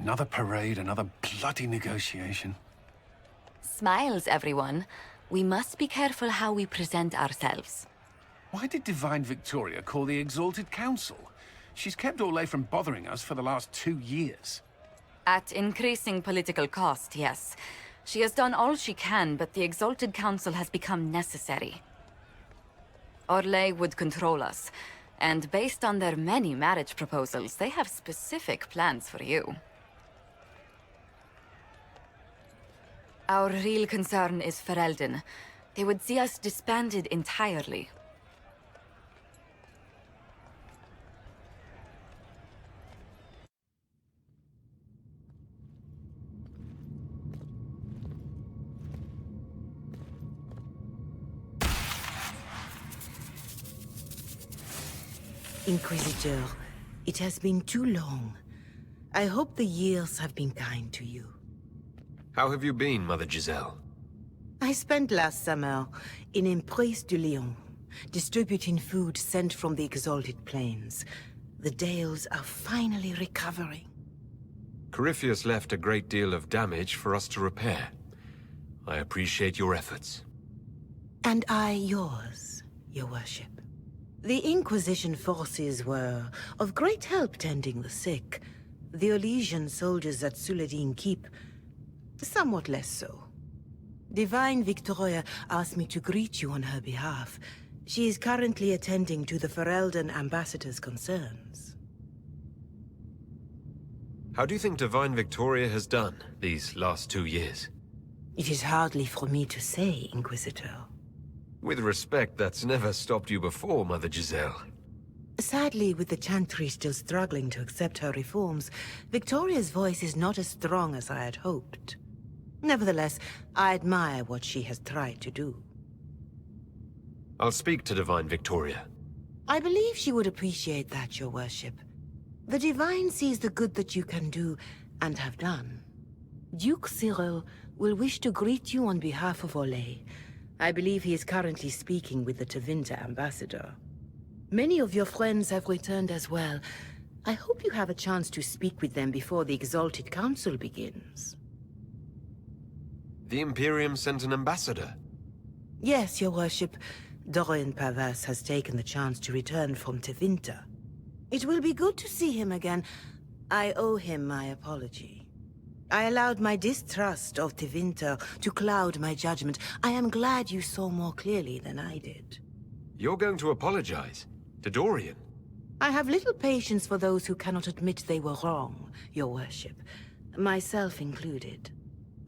Another parade, another bloody negotiation. Smiles, everyone. We must be careful how we present ourselves. Why did Divine Victoria call the Exalted Council? She's kept Orlais from bothering us for the last 2 years. At increasing political cost, yes. She has done all she can, but the Exalted Council has become necessary. Orlais would control us, and based on their many marriage proposals, they have specific plans for you. Our real concern is Ferelden. They would see us disbanded entirely. Inquisitor, it has been too long. I hope the years have been kind to you. How have you been, Mother Giselle? I spent last summer in Emprise de Lyon, distributing food sent from the Exalted Plains. The Dales are finally recovering. Corypheus left a great deal of damage for us to repair. I appreciate your efforts. And I yours, your worship. The Inquisition forces were of great help tending the sick. The Elysian soldiers at Suladin Keep, somewhat less so. Divine Victoria asked me to greet you on her behalf. She is currently attending to the Ferelden ambassador's concerns. How do you think Divine Victoria has done these last 2 years? It is hardly for me to say, Inquisitor. With respect, that's never stopped you before, Mother Giselle. Sadly, with the Chantry still struggling to accept her reforms, Victoria's voice is not as strong as I had hoped. Nevertheless, I admire what she has tried to do. I'll speak to Divine Victoria. I believe she would appreciate that, your worship. The Divine sees the good that you can do, and have done. Duke Cyril will wish to greet you on behalf of Orlais. I believe he is currently speaking with the Tevinter ambassador. Many of your friends have returned as well. I hope you have a chance to speak with them before the Exalted Council begins. The Imperium sent an ambassador? Yes, your worship. Dorian Pavas has taken the chance to return from Tevinter. It will be good to see him again. I owe him my apology. I allowed my distrust of Tevinter to cloud my judgment. I am glad you saw more clearly than I did. You're going to apologize? To Dorian? I have little patience for those who cannot admit they were wrong, your worship. Myself included.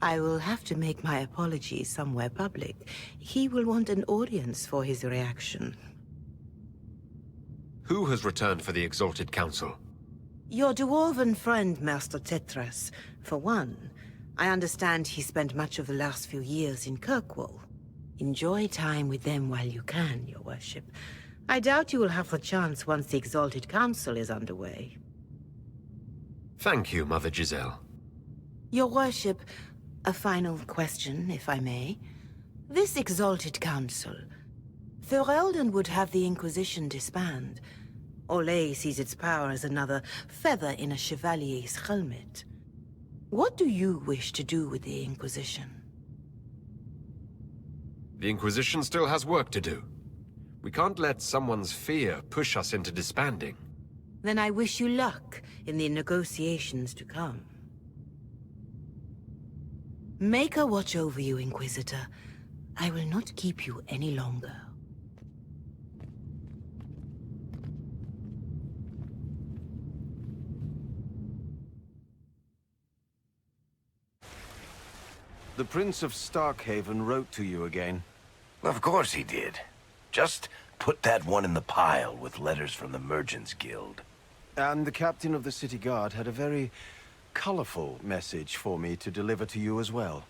I will have to make my apology somewhere public. He will want an audience for his reaction. Who has returned for the Exalted Council? Your dwarven friend, Master Tetras, for one. I understand he spent much of the last few years in Kirkwall. Enjoy time with them while you can, your worship. I doubt you will have the chance once the Exalted Council is underway. Thank you, Mother Giselle. Your worship, a final question, if I may. This Exalted Council, Ferelden would have the Inquisition disband. Orlais sees its power as another feather in a chevalier's helmet. What do you wish to do with the Inquisition? The Inquisition still has work to do. We can't let someone's fear push us into disbanding. Then I wish you luck in the negotiations to come. Maker watch over you, Inquisitor. I will not keep you any longer. The Prince of Starkhaven wrote to you again. Of course he did. Just put that one in the pile with letters from the Merchants Guild. And the captain of the city guard had a very colorful message for me to deliver to you as well.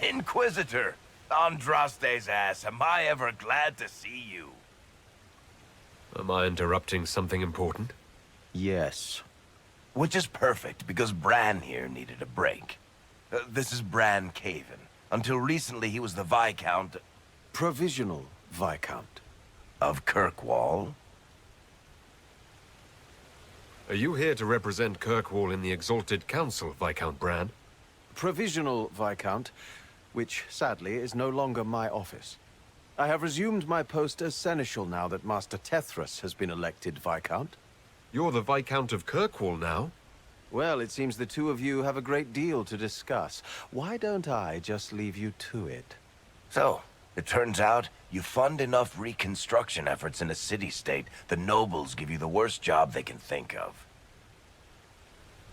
Inquisitor! Andraste's ass, am I ever glad to see you? Am I interrupting something important? Yes. Which is perfect, because Bran here needed a break. This is Bran Caven. Until recently, he was the Viscount... Provisional Viscount. of Kirkwall. Are you here to represent Kirkwall in the Exalted Council, Viscount Bran? Provisional Viscount, which sadly is no longer my office. I have resumed my post as Seneschal now that Master Tethras has been elected Viscount. You're the Viscount of Kirkwall now? Well, it seems the two of you have a great deal to discuss. Why don't I just leave you to it? So, it turns out you fund enough reconstruction efforts in a city-state, the nobles give you the worst job they can think of.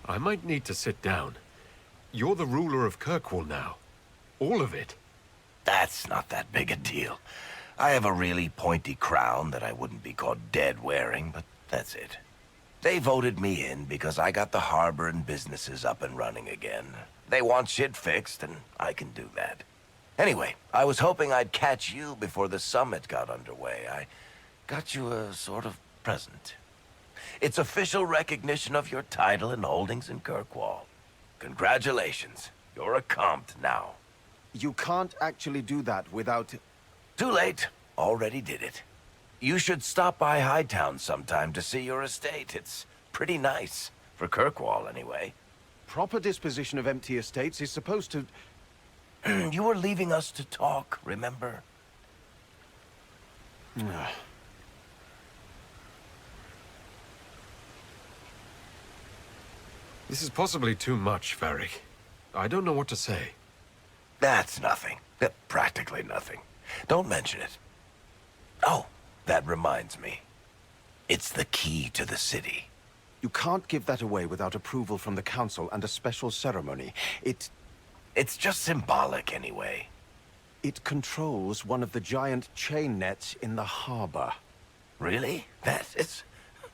I might need to sit down. You're the ruler of Kirkwall now. All of it. That's not that big a deal. I have a really pointy crown that I wouldn't be caught dead wearing, but that's it. They voted me in because I got the harbor and businesses up and running again. They want shit fixed, and I can do that. Anyway, I was hoping I'd catch you before the summit got underway. I got you a sort of present. It's official recognition of your title and holdings in Kirkwall. Congratulations. You're a compt now. You can't actually do that without... Too late. Already did it. You should stop by Hightown sometime to see your estate. It's pretty nice. For Kirkwall, anyway. Proper disposition of empty estates is supposed to... You were leaving us to talk, remember? This is possibly too much, Varric. I don't know what to say. That's nothing. Practically nothing. Don't mention it. Oh, that reminds me. It's the key to the city. You can't give that away without approval from the council and a special ceremony. It's just symbolic, anyway. It controls one of the giant chain nets in the harbor. Really? That is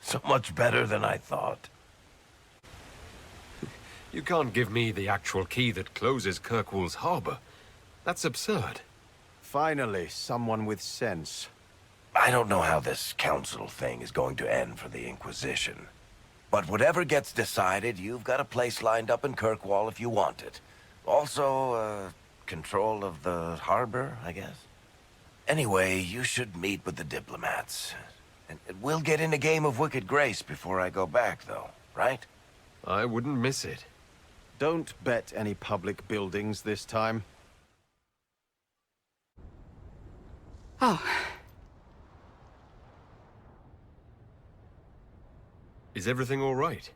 so much better than I thought. You can't give me the actual key that closes Kirkwall's harbor. That's absurd. Finally, someone with sense. I don't know how this council thing is going to end for the Inquisition. But whatever gets decided, you've got a place lined up in Kirkwall if you want it. Also, control of the harbor, I guess. Anyway, you should meet with the diplomats. And we'll get in a game of Wicked Grace before I go back, though, right? I wouldn't miss it. Don't bet any public buildings this time. Oh. Is everything all right?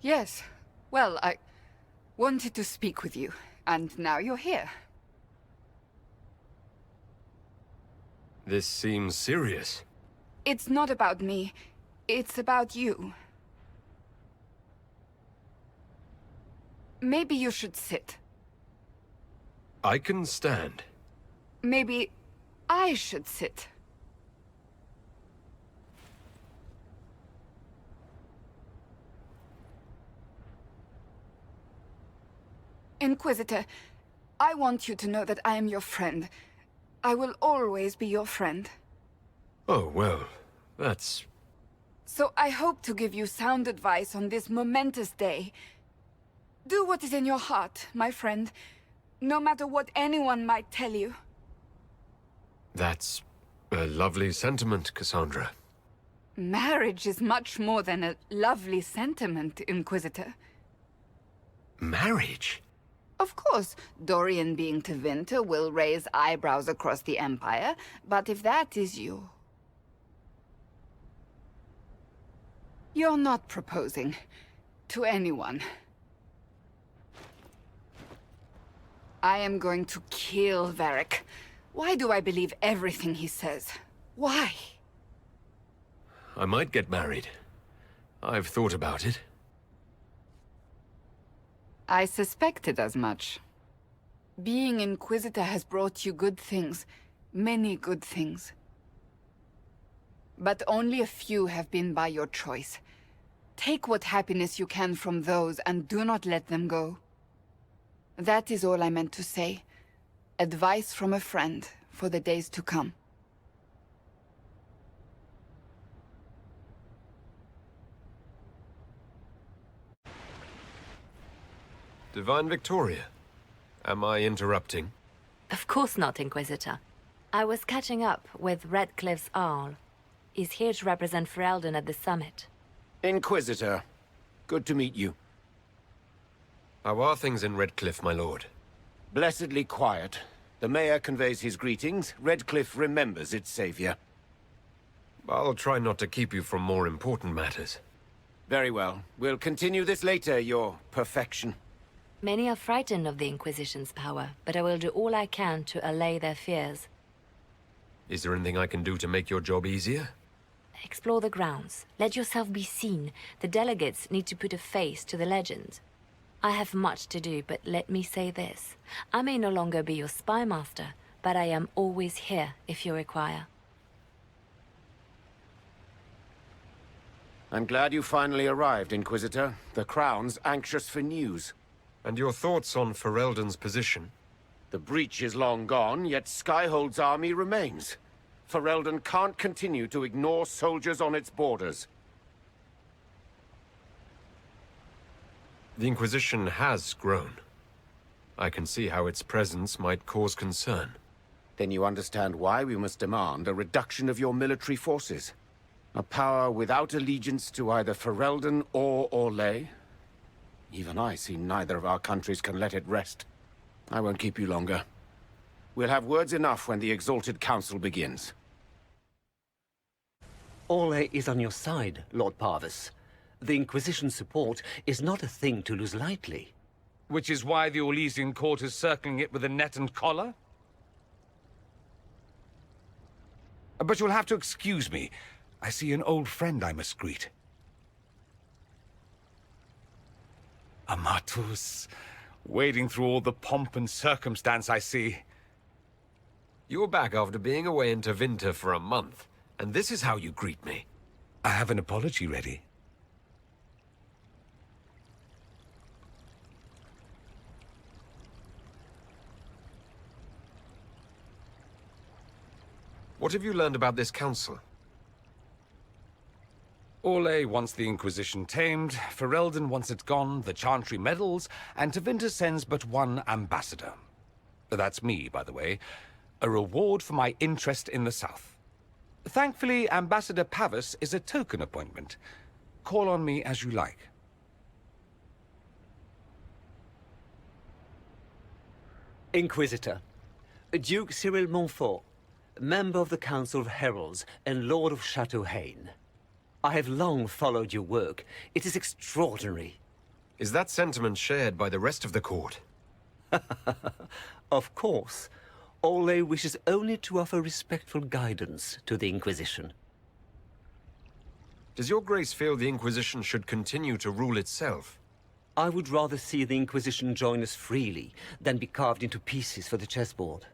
Yes. Well, I wanted to speak with you, and now you're here. This seems serious. It's not about me. It's about you. Maybe you should sit. I can stand. Maybe I should sit. Inquisitor, I want you to know that I am your friend. I will always be your friend. Oh, well, that's... So I hope to give you sound advice on this momentous day. Do what is in your heart, my friend, no matter what anyone might tell you. That's a lovely sentiment, Cassandra. Marriage is much more than a lovely sentiment, Inquisitor. Marriage? Of course, Dorian being Tevinter will raise eyebrows across the Empire, but if that is you... You're not proposing to anyone. I am going to kill Varric. Why do I believe everything he says? Why? I might get married. I've thought about it. I suspected as much. Being Inquisitor has brought you good things. Many good things. But only a few have been by your choice. Take what happiness you can from those and do not let them go. That is all I meant to say. Advice from a friend for the days to come. Divine Victoria, am I interrupting? Of course not, Inquisitor. I was catching up with Redcliffe's Arl. He's here to represent Ferelden at the summit. Inquisitor, good to meet you. How are things in Redcliffe, my lord? Blessedly quiet. The mayor conveys his greetings. Redcliffe remembers its savior. I'll try not to keep you from more important matters. Very well. We'll continue this later, your perfection. Many are frightened of the Inquisition's power, but I will do all I can to allay their fears. Is there anything I can do to make your job easier? Explore the grounds. Let yourself be seen. The delegates need to put a face to the legend. I have much to do, but let me say this. I may no longer be your spy master, but I am always here if you require. I'm glad you finally arrived, Inquisitor. The Crown's anxious for news. And your thoughts on Ferelden's position? The breach is long gone, yet Skyhold's army remains. Ferelden can't continue to ignore soldiers on its borders. The Inquisition has grown. I can see how its presence might cause concern. Then you understand why we must demand a reduction of your military forces. A power without allegiance to either Ferelden or Orlais? Even I see neither of our countries can let it rest. I won't keep you longer. We'll have words enough when the Exalted Council begins. Orlais is on your side, Lord Parvis. The Inquisition's support is not a thing to lose lightly. Which is why the Orlesian court is circling it with a net and collar? But you'll have to excuse me. I see an old friend I must greet. Amatus. Wading through all the pomp and circumstance, I see. You're back after being away in Tevinter for a month, and this is how you greet me. I have an apology ready. What have you learned about this council? Orlais wants the Inquisition tamed, Ferelden wants it gone, the Chantry meddles, and Tevinter sends but one ambassador. That's me, by the way. A reward for my interest in the South. Thankfully, Ambassador Pavis is a token appointment. Call on me as you like. Inquisitor, Duke Cyril Montfort, member of the Council of Heralds and Lord of Chateau Haine. I have long followed your work. It is extraordinary. Is that sentiment shared by the rest of the court? Of course. Orlais wishes only to offer respectful guidance to the Inquisition. Does your grace feel the Inquisition should continue to rule itself? I would rather see the Inquisition join us freely than be carved into pieces for the chessboard.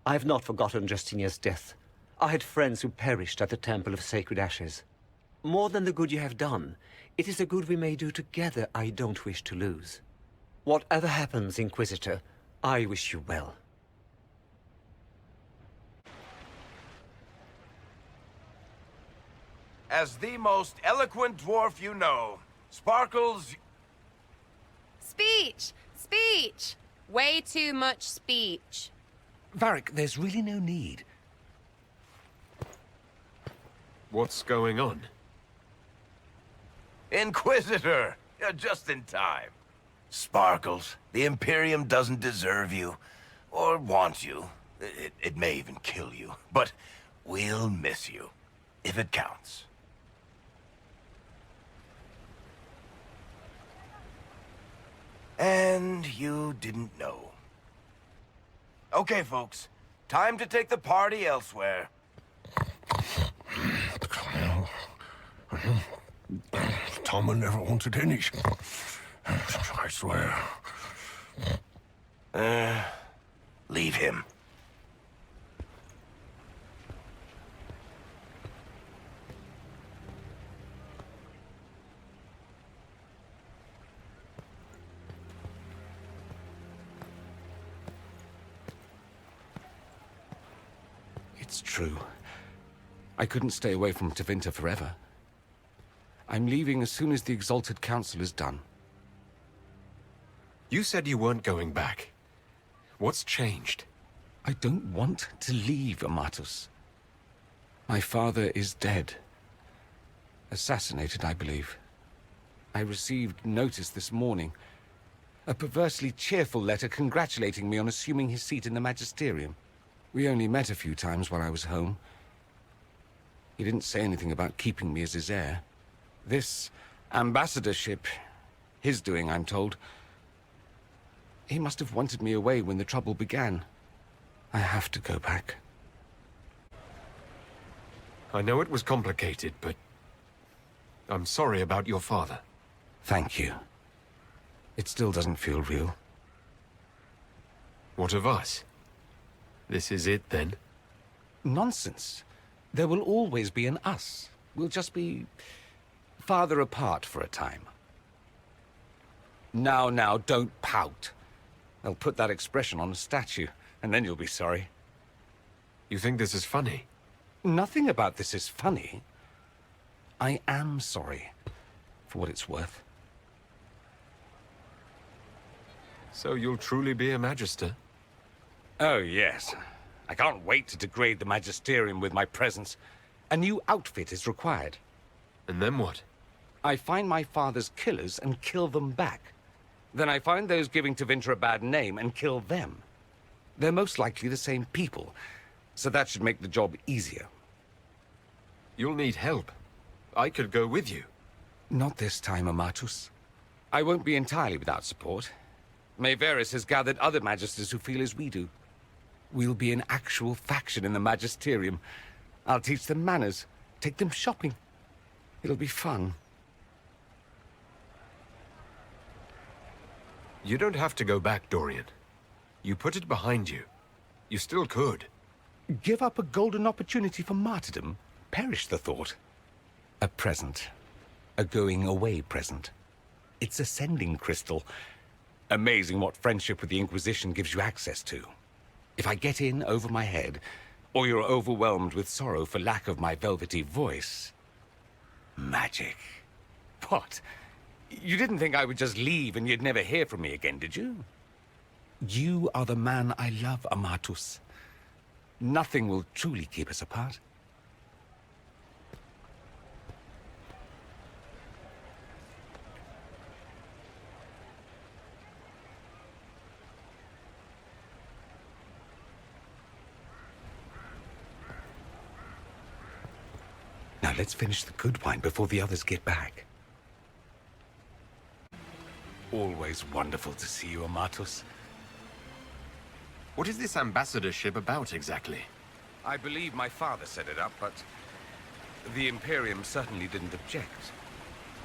I have not forgotten Justinia's death. I had friends who perished at the Temple of Sacred Ashes. More than the good you have done, it is the good we may do together I don't wish to lose. Whatever happens, Inquisitor, I wish you well. As the most eloquent dwarf you know, Sparkles... Speech! Speech! Way too much speech. Varric, there's really no need. What's going on? Inquisitor! You're just in time. Sparkles, the Imperium doesn't deserve you, or want you. It may even kill you, but we'll miss you, if it counts. And you didn't know. Okay, folks. Time to take the party elsewhere. Tom never wanted any. I swear. Leave him. It's true. I couldn't stay away from Tevinter forever. I'm leaving as soon as the Exalted Council is done. You said you weren't going back. What's changed? I don't want to leave, Amatus. My father is dead. Assassinated, I believe. I received notice this morning. A perversely cheerful letter congratulating me on assuming his seat in the magisterium. We only met a few times while I was home. He didn't say anything about keeping me as his heir. This ambassadorship, his doing, I'm told. He must have wanted me away when the trouble began. I have to go back. I know it was complicated, but I'm sorry about your father. Thank you. It still doesn't feel real. What of us? This is it, then? Nonsense. There will always be an us. We'll just be farther apart for a time. Now, don't pout. They'll put that expression on a statue, and then you'll be sorry. You think this is funny? Nothing about this is funny. I am sorry, for what it's worth. So you'll truly be a magister? Oh, yes. I can't wait to degrade the magisterium with my presence. A new outfit is required. And then what? I find my father's killers and kill them back. Then I find those giving Tevinter a bad name and kill them. They're most likely the same people, so that should make the job easier. You'll need help. I could go with you. Not this time, Amatus. I won't be entirely without support. Mayveris has gathered other magisters who feel as we do. We'll be an actual faction in the magisterium. I'll teach them manners, take them shopping. It'll be fun. You don't have to go back, Dorian. You put it behind you. You still could. Give up a golden opportunity for martyrdom? Perish the thought. A present. A going-away present. It's a sending crystal. Amazing what friendship with the Inquisition gives you access to. If I get in over my head, or you're overwhelmed with sorrow for lack of my velvety voice... Magic. What? You didn't think I would just leave and you'd never hear from me again, did you? You are the man I love, Amatus. Nothing will truly keep us apart. Now let's finish the good wine before the others get back. Always wonderful to see you, Amatus. What is this ambassadorship about, exactly? I believe my father set it up, but the Imperium certainly didn't object.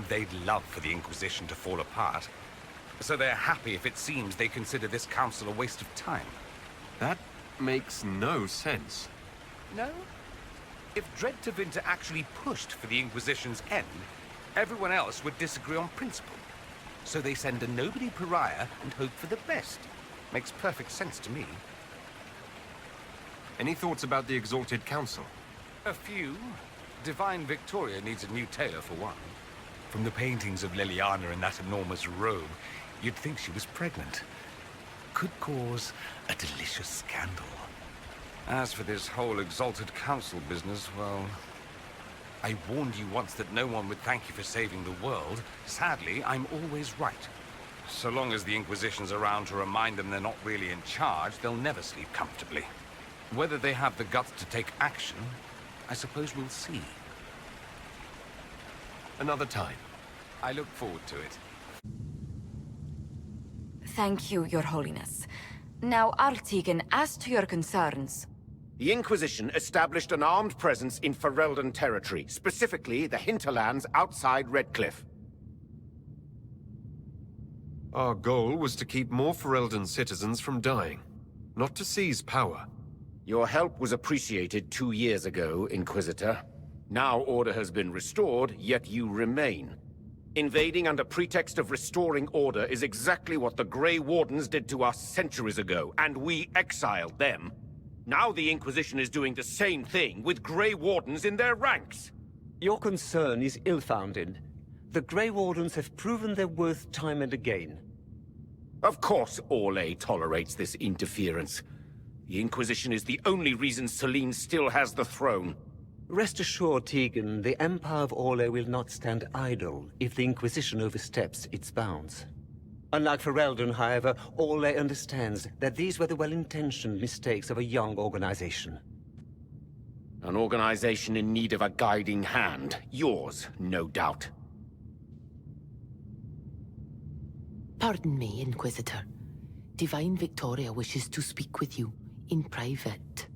They'd love for the Inquisition to fall apart, so they're happy if it seems they consider this council a waste of time. That makes no sense. No? If Dread Tevinter actually pushed for the Inquisition's end, everyone else would disagree on principle. So they send a nobody pariah and hope for the best. Makes perfect sense to me. Any thoughts about the Exalted Council? A few. Divine Victoria needs a new tailor, for one. From the paintings of Liliana in that enormous robe, you'd think she was pregnant. Could cause a delicious scandal. As for this whole Exalted Council business, well... I warned you once that no one would thank you for saving the world. Sadly, I'm always right. So long as the Inquisition's around to remind them they're not really in charge, they'll never sleep comfortably. Whether they have the guts to take action, I suppose we'll see. Another time. I look forward to it. Thank you, Your Holiness. Now, Artigan, as to your concerns... The Inquisition established an armed presence in Ferelden territory, specifically the hinterlands outside Redcliffe. Our goal was to keep more Ferelden citizens from dying, not to seize power. Your help was appreciated 2 years ago, Inquisitor. Now order has been restored, yet you remain. Invading under pretext of restoring order is exactly what the Grey Wardens did to us centuries ago, and we exiled them. Now the Inquisition is doing the same thing with Grey Wardens in their ranks. Your concern is ill-founded. The Grey Wardens have proven their worth time and again. Of course Orlais tolerates this interference. The Inquisition is the only reason Selene still has the throne. Rest assured, Tegan, the Empire of Orlais will not stand idle if the Inquisition oversteps its bounds. Unlike Ferelden, however, Orlais understands that these were the well-intentioned mistakes of a young organization. An organization in need of a guiding hand. Yours, no doubt. Pardon me, Inquisitor. Divine Victoria wishes to speak with you in private.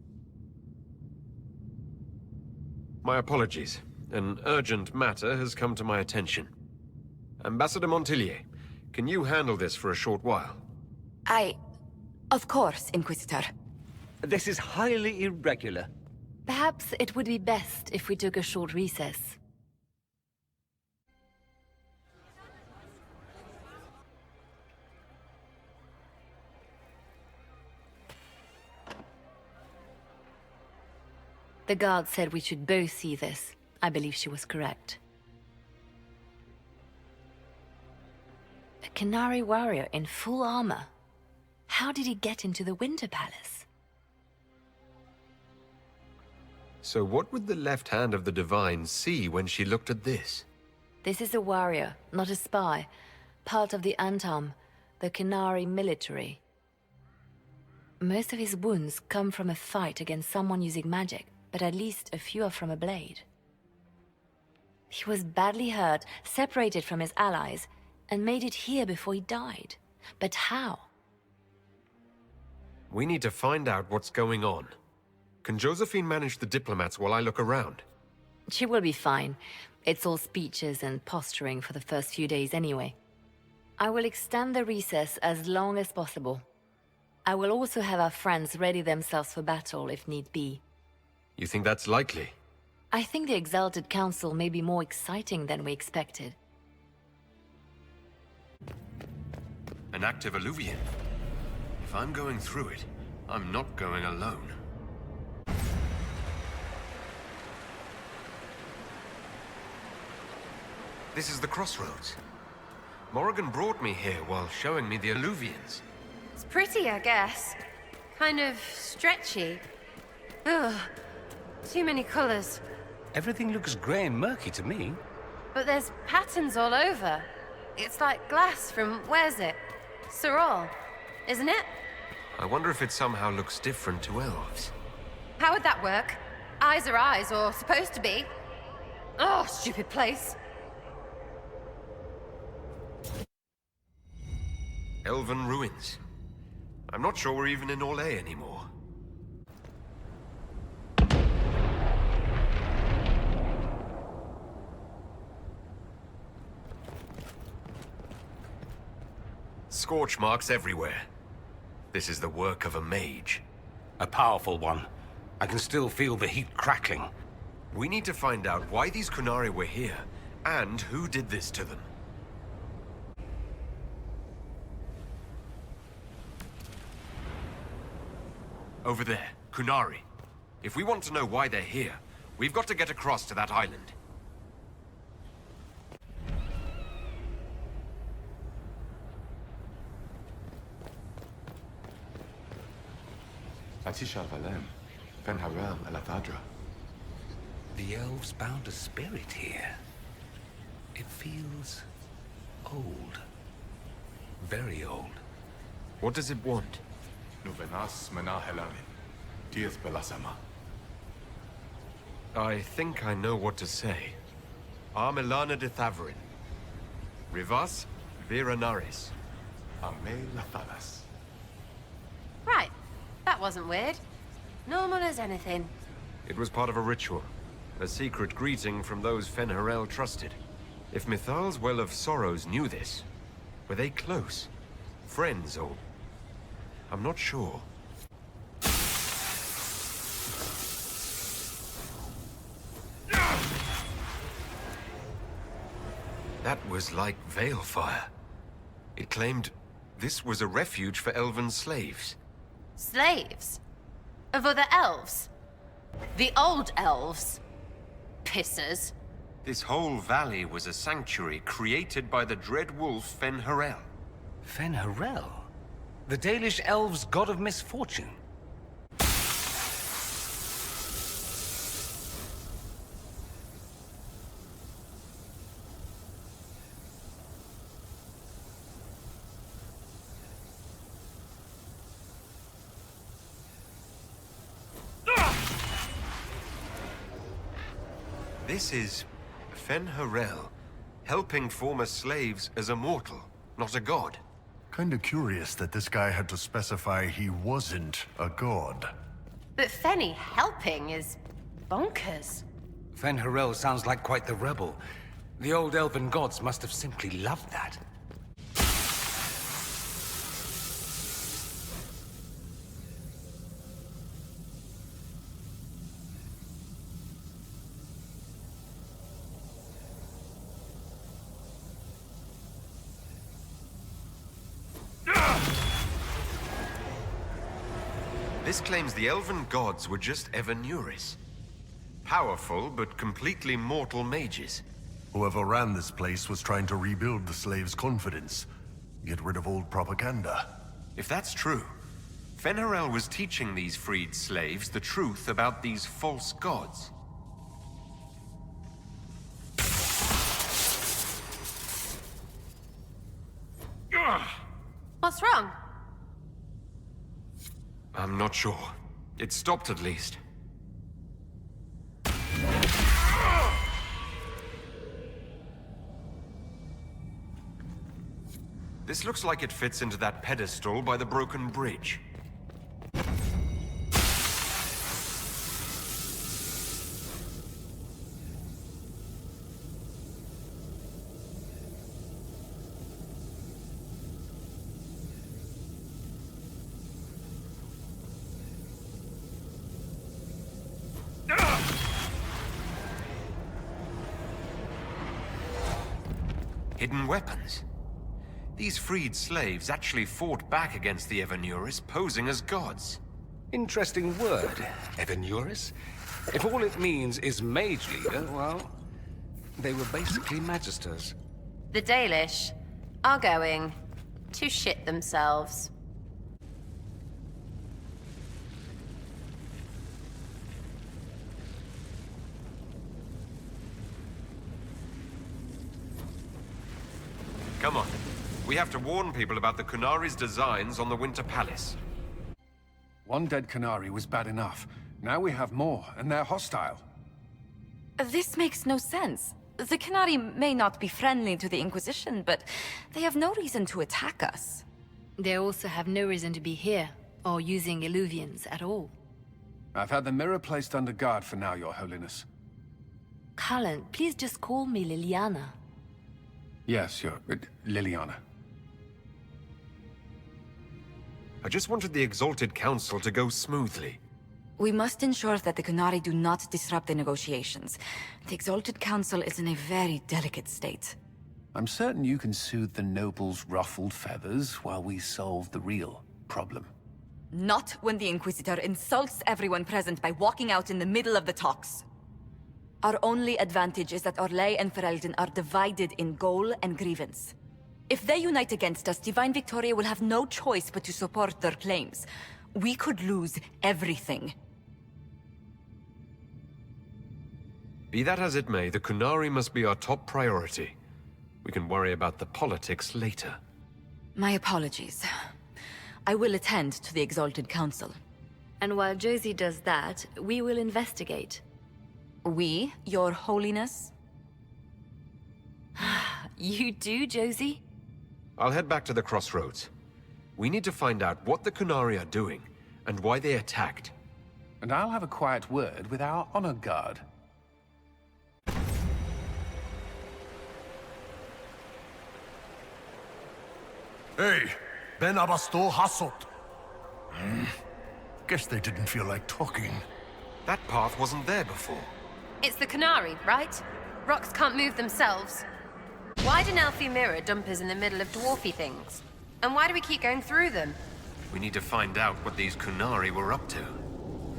My apologies. An urgent matter has come to my attention. Ambassador Montillier, can you handle this for a short while? Of course, Inquisitor. This is highly irregular. Perhaps it would be best if we took a short recess. The guard said we should both see this. I believe she was correct. A Qunari warrior in full armor. How did he get into the Winter Palace? So what would the left hand of the Divine see when she looked at this? This is a warrior, not a spy. Part of the Antam, the Qunari military. Most of his wounds come from a fight against someone using magic, but at least a few are from a blade. He was badly hurt, separated from his allies, and made it here before he died. But how? We need to find out what's going on. Can Josephine manage the diplomats while I look around? She will be fine. It's all speeches and posturing for the first few days anyway. I will extend the recess as long as possible. I will also have our friends ready themselves for battle if need be. You think that's likely? I think the Exalted Council may be more exciting than we expected. An active alluvion. If I'm going through it, I'm not going alone. This is the crossroads. Morrigan brought me here while showing me the alluvions. It's pretty, I guess. Kind of stretchy. Ugh. Too many colors. Everything looks grey and murky to me. But there's patterns all over. It's like glass from, where's it? Sorol, isn't it? I wonder if it somehow looks different to elves. How would that work? Eyes are eyes, or supposed to be. Oh, stupid place. Elven ruins. I'm not sure we're even in Orlais anymore. Scorch marks everywhere. This is the work of a mage. A powerful one. I can still feel the heat crackling. We need to find out why these Qunari were here, and who did this to them. Over there, Qunari. If we want to know why they're here, we've got to get across to that island. The elves bound a spirit here. It feels old. Very old. What does it want? I think I know what to say. Armelana de Thavarin. Rivas Viranaris. Right. That wasn't weird. Normal as anything. It was part of a ritual. A secret greeting from those Fen'Harel trusted. If Mithal's Well of Sorrows knew this, were they close? Friends, or... I'm not sure. That was like Veilfire. It claimed this was a refuge for elven slaves. Slaves? Of other elves? The old elves? Pissers. This whole valley was a sanctuary created by the dread wolf Fen'Harel. Fen'Harel? The Dalish elves' god of misfortune? This is Fen'Harel, helping former slaves as a mortal, not a god. Kinda curious that this guy had to specify he wasn't a god. But Fenny helping is bonkers. Fen'Harel sounds like quite the rebel. The old elven gods must have simply loved that. This claims the elven gods were just Evanuris. Powerful, but completely mortal mages. Whoever ran this place was trying to rebuild the slaves' confidence. Get rid of old propaganda. If that's true, Fen'Harel was teaching these freed slaves the truth about these false gods. What's wrong? I'm not sure. It stopped at least. This looks like it fits into that pedestal by the broken bridge. Hidden weapons. These freed slaves actually fought back against the Evanuris, posing as gods. Interesting word, Evanuris. If all it means is mage leader, well, they were basically magisters. The Dalish are going to shit themselves. Come on. We have to warn people about the Qunari's designs on the Winter Palace. One dead Qunari was bad enough. Now we have more, and they're hostile. This makes no sense. The Qunari may not be friendly to the Inquisition, but they have no reason to attack us. They also have no reason to be here, or using Illuvians at all. I've had the mirror placed under guard for now, Your Holiness. Cullen, please just call me Liliana. Yes, Liliana. I just wanted the Exalted Council to go smoothly. We must ensure that the Qunari do not disrupt the negotiations. The Exalted Council is in a very delicate state. I'm certain you can soothe the nobles' ruffled feathers while we solve the real problem. Not when the Inquisitor insults everyone present by walking out in the middle of the talks. Our only advantage is that Orlais and Ferelden are divided in goal and grievance. If they unite against us, Divine Victoria will have no choice but to support their claims. We could lose everything. Be that as it may, the Qunari must be our top priority. We can worry about the politics later. My apologies. I will attend to the Exalted Council. And while Josie does that, we will investigate. We, Your Holiness? You do, Josie? I'll head back to the crossroads. We need to find out what the Qunari are doing, and why they attacked. And I'll have a quiet word with our honor guard. Hey, Ben Abasto Hasot. Guess they didn't feel like talking. That path wasn't there before. It's the Qunari, right? Rocks can't move themselves. Why do Nelfi mirror dumpers in the middle of dwarfy things? And why do we keep going through them? We need to find out what these Qunari were up to.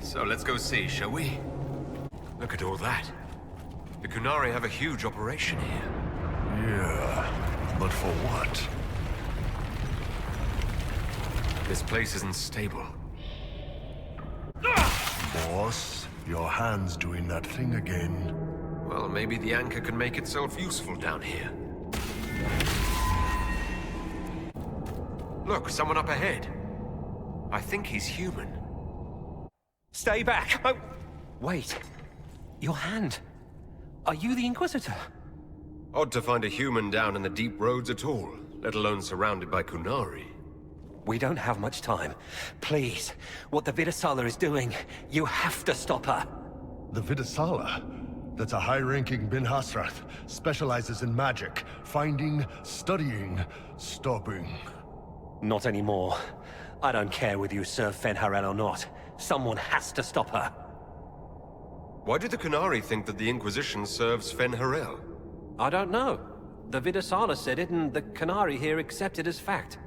So let's go see, shall we? Look at all that. The Qunari have a huge operation here. Yeah, but for what? This place isn't stable. Boss, your hand's doing that thing again. Well, maybe the anchor can make itself useful down here. Look, someone up ahead. I think he's human. Stay back! Oh, wait. Your hand. Are you the Inquisitor? Odd to find a human down in the deep roads at all, let alone surrounded by Kunari. We don't have much time. Please, what the Vidasala is doing, you have to stop her. The Vidasala? That's a high-ranking Bin Hasrath. Specializes in magic. Finding, studying, stopping. Not anymore. I don't care whether you serve Fen'Harel or not. Someone has to stop her. Why do the Kunari think that the Inquisition serves Fen'Harel? I don't know. The Vidasala said it, and the Kunari here accept it as fact.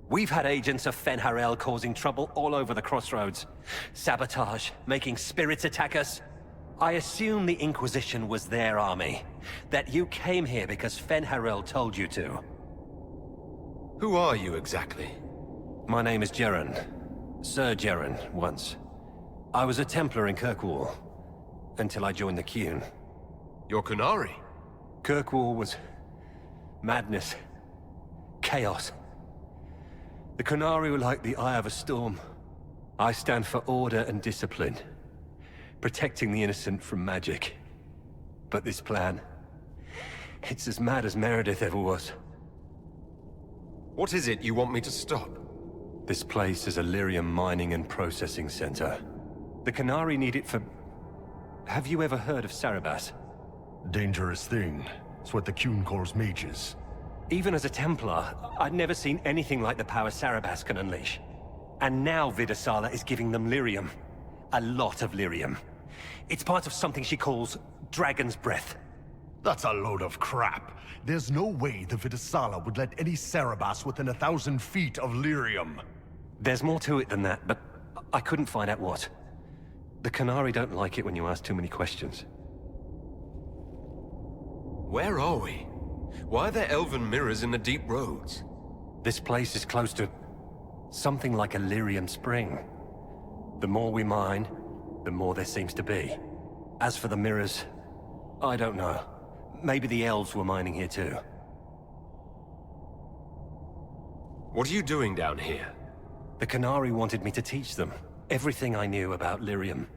We've had agents of Fen'Harel causing trouble all over the crossroads. Sabotage, making spirits attack us. I assume the Inquisition was their army. That you came here because Fen'Harel told you to. Who are you exactly? My name is Jeren. Sir Jeren, once. I was a Templar in Kirkwall, until I joined the Qun. You're Kunari? Kirkwall was madness, chaos. The Kunari were like the eye of a storm. I stand for order and discipline, protecting the innocent from magic. But this plan, it's as mad as Meredith ever was. What is it you want me to stop? This place is a lyrium mining and processing center. The Kunari need it for... Have you ever heard of Sarabas? Dangerous thing. It's what the Qun calls mages. Even as a Templar, I'd never seen anything like the power Sarabas can unleash. And now Vidasala is giving them lyrium. A lot of lyrium. It's part of something she calls Dragon's Breath. That's a load of crap. There's no way the Vidasala would let any Sarabas within 1,000 feet of lyrium. There's more to it than that, but I couldn't find out what. The Kunari don't like it when you ask too many questions. Where are we? Why are there elven mirrors in the deep roads? This place is close to something like a lyrium spring. The more we mine, the more there seems to be. As for the mirrors, I don't know. Maybe the elves were mining here too. What are you doing down here? The Kunari wanted me to teach them everything I knew about lyrium.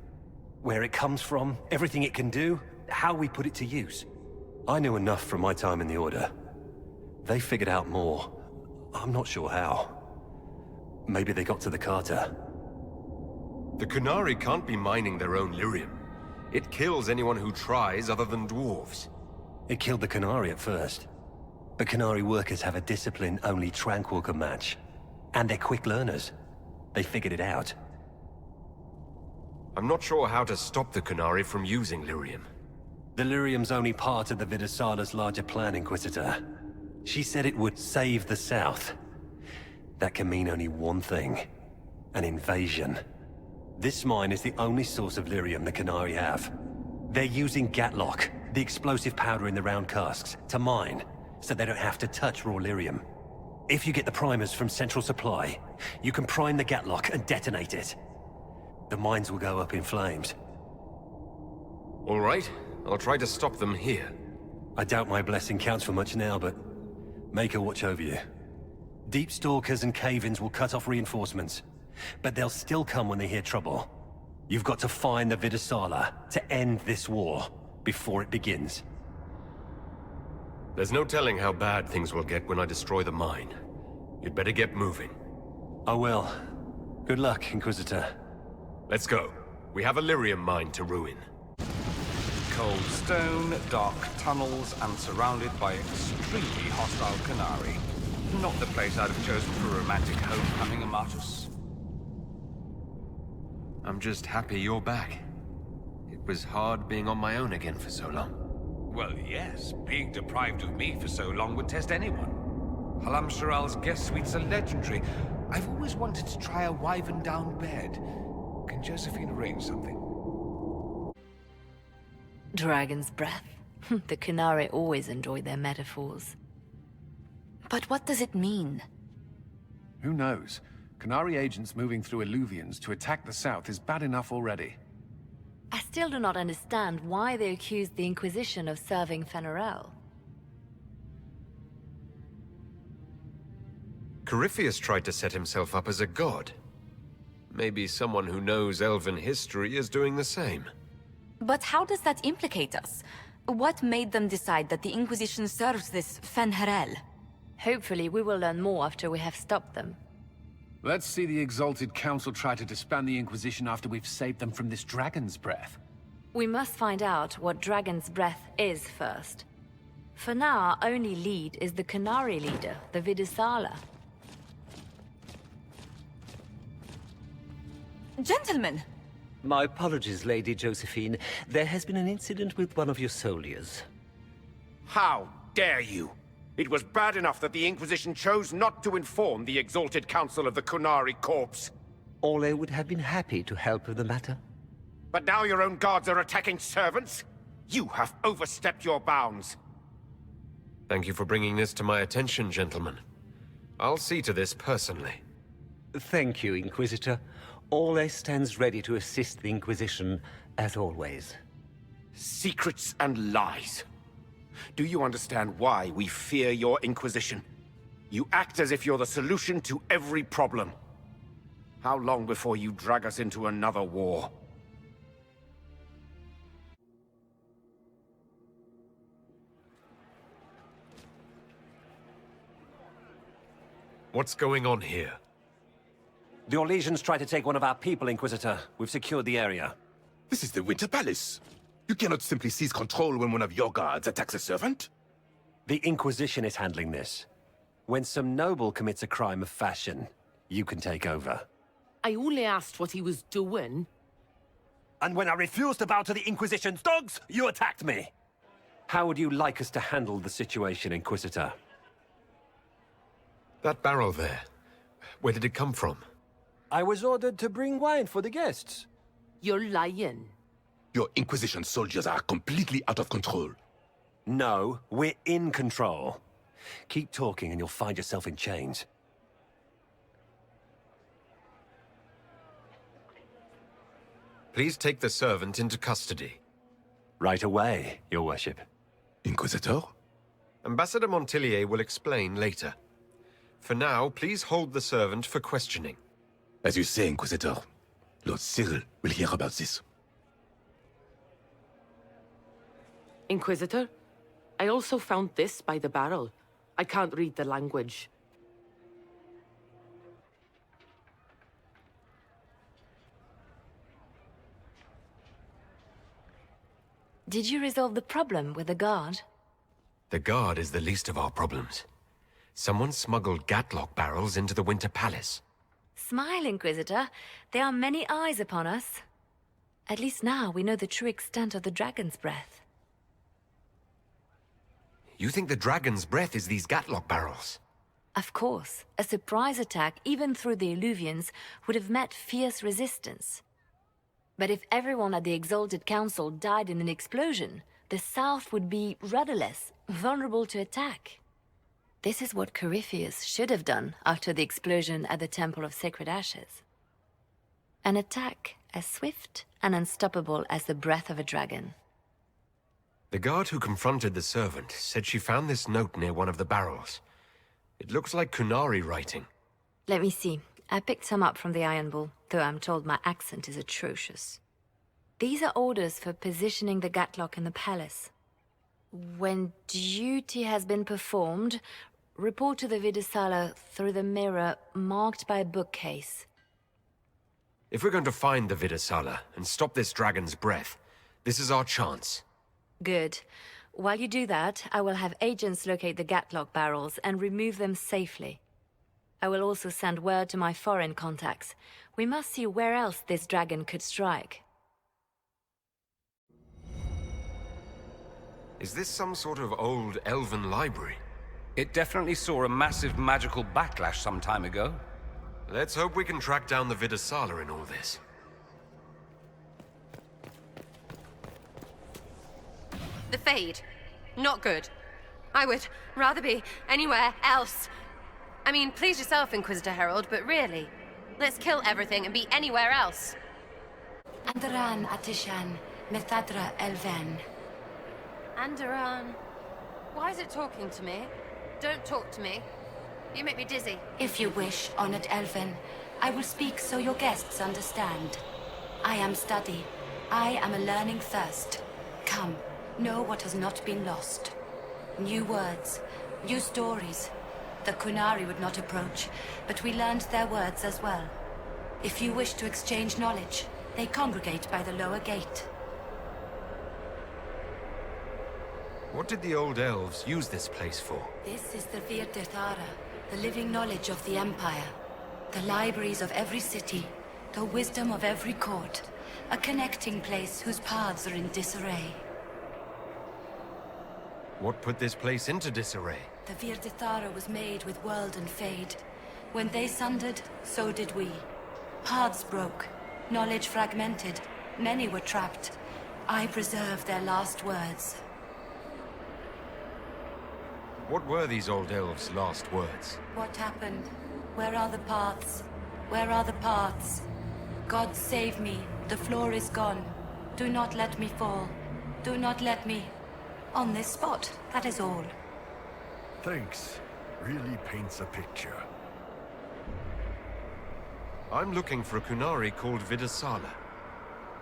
Where it comes from, everything it can do, how we put it to use. I knew enough from my time in the Order. They figured out more. I'm not sure how. Maybe they got to the Carter. The Kunari can't be mining their own lyrium. It kills anyone who tries other than dwarves. It killed the Kunari at first. But Kunari workers have a discipline only Tranquil can match. And they're quick learners. They figured it out. I'm not sure how to stop the Kunari from using lyrium. The lyrium's only part of the Vidasala's larger plan, Inquisitor. She said it would save the South. That can mean only one thing. An invasion. This mine is the only source of lyrium the Kunari have. They're using Gatlock, the explosive powder in the round casks, to mine, so they don't have to touch raw lyrium. If you get the primers from Central Supply, you can prime the Gatlock and detonate it. The mines will go up in flames. All right, I'll try to stop them here. I doubt my blessing counts for much now, but make her watch over you. Deep Stalkers and Cave-ins will cut off reinforcements, but they'll still come when they hear trouble. You've got to find the Vidasala to end this war before it begins. There's no telling how bad things will get when I destroy the mine. You'd better get moving. I will. Good luck, Inquisitor. Let's go. We have a lyrium mine to ruin. Cold stone, dark tunnels, and surrounded by extremely hostile Kunari. Not the place I'd have chosen for a romantic homecoming, Amatus. I'm just happy you're back. It was hard being on my own again for so long. Well, yes. Being deprived of me for so long would test anyone. Halam Sharal's guest suites are legendary. I've always wanted to try a wyvern-down bed. Can Josephine arrange something? Dragon's breath. The Kunari always enjoy their metaphors. But what does it mean? Who knows? Kunari agents moving through Illuvians to attack the south is bad enough already. I still do not understand why they accused the Inquisition of serving Fen'Harel. Corypheus tried to set himself up as a god. Maybe someone who knows elven history is doing the same. But how does that implicate us? What made them decide that the Inquisition serves this Fen'Harel? Hopefully we will learn more after we have stopped them. Let's see the Exalted Council try to disband the Inquisition after we've saved them from this dragon's breath. We must find out what Dragon's Breath is first. For now, our only lead is the Qunari leader, the Vidisala. Gentlemen! My apologies, Lady Josephine. There has been an incident with one of your soldiers. How dare you? It was bad enough that the Inquisition chose not to inform the Exalted Council of the Qunari corpse. Orlais would have been happy to help with the matter. But now your own guards are attacking servants? You have overstepped your bounds. Thank you for bringing this to my attention, gentlemen. I'll see to this personally. Thank you, Inquisitor. Orlais stands ready to assist the Inquisition, as always. Secrets and lies. Do you understand why we fear your Inquisition? You act as if you're the solution to every problem. How long before you drag us into another war? What's going on here? The Orlesians tried to take one of our people, Inquisitor. We've secured the area. This is the Winter Palace. You cannot simply seize control when one of your guards attacks a servant. The Inquisition is handling this. When some noble commits a crime of fashion, you can take over. I only asked what he was doing. And when I refused to bow to the Inquisition's dogs, you attacked me! How would you like us to handle the situation, Inquisitor? That barrel there, where did it come from? I was ordered to bring wine for the guests. You're lying. Your Inquisition soldiers are completely out of control. No, we're in control. Keep talking and you'll find yourself in chains. Please take the servant into custody. Right away, Your Worship. Inquisitor? Ambassador Montillier will explain later. For now, please hold the servant for questioning. As you say, Inquisitor. Lord Cyril will hear about this. Inquisitor, I also found this by the barrel. I can't read the language. Did you resolve the problem with the guard? The guard is the least of our problems. Someone smuggled Gatlock barrels into the Winter Palace. Smile, Inquisitor. There are many eyes upon us. At least now we know the true extent of the Dragon's Breath. You think the Dragon's Breath is these Gatlock barrels? Of course. A surprise attack, even through the Illuvians, would have met fierce resistance. But if everyone at the Exalted Council died in an explosion, the South would be rudderless, vulnerable to attack. This is what Corypheus should have done after the explosion at the Temple of Sacred Ashes. An attack as swift and unstoppable as the breath of a dragon. The guard who confronted the servant said she found this note near one of the barrels. It looks like Qunari writing. Let me see. I picked some up from the Iron Bull, though I'm told my accent is atrocious. These are orders for positioning the Gatlock in the palace. When duty has been performed, report to the Vidisala through the mirror marked by a bookcase. If we're going to find the Vidisala and stop this dragon's breath, this is our chance. Good. While you do that, I will have agents locate the Gatlock barrels and remove them safely. I will also send word to my foreign contacts. We must see where else this dragon could strike. Is this some sort of old elven library? It definitely saw a massive magical backlash some time ago. Let's hope we can track down the Vidisala in all this. The Fade. Not good. I would rather be anywhere else. I mean, please yourself, Inquisitor Herald, but really, let's kill everything and be anywhere else. Andaran Atishan, Methadra Elven. Andaran. Why is it talking to me? Don't talk to me. You make me dizzy. If you wish, honored Elven, I will speak so your guests understand. I am study. I am a learning thirst. Come, know what has not been lost. New words, new stories. The Kunari would not approach, but we learned their words as well. If you wish to exchange knowledge, they congregate by the lower gate. What did the old elves use this place for? This is the Virtithara, the living knowledge of the Empire. The libraries of every city, the wisdom of every court. A connecting place whose paths are in disarray. What put this place into disarray? The Virtithara was made with world and fade. When they sundered, so did we. Paths broke, knowledge fragmented, many were trapped. I preserved their last words. What were these old elves' last words? What happened? Where are the paths? Where are the paths? God save me, the floor is gone. Do not let me fall. Do not let me... On this spot, that is all. Thanks. Really paints a picture. I'm looking for a Kunari called Vidasala.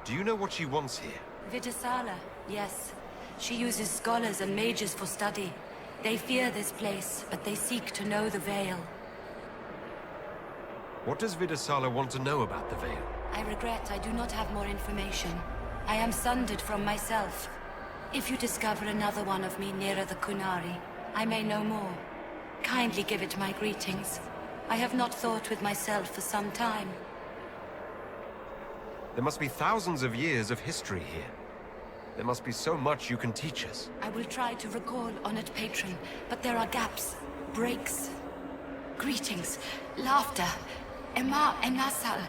Do you know what she wants here? Vidasala, yes. She uses scholars and mages for study. They fear this place, but they seek to know the Veil. What does Vidasala want to know about the Veil? I regret I do not have more information. I am sundered from myself. If you discover another one of me nearer the Kunari, I may know more. Kindly give it my greetings. I have not thought with myself for some time. There must be thousands of years of history here. There must be so much you can teach us. I will try to recall Honored Patron, but there are gaps, breaks. Greetings, laughter, Ema Enasal,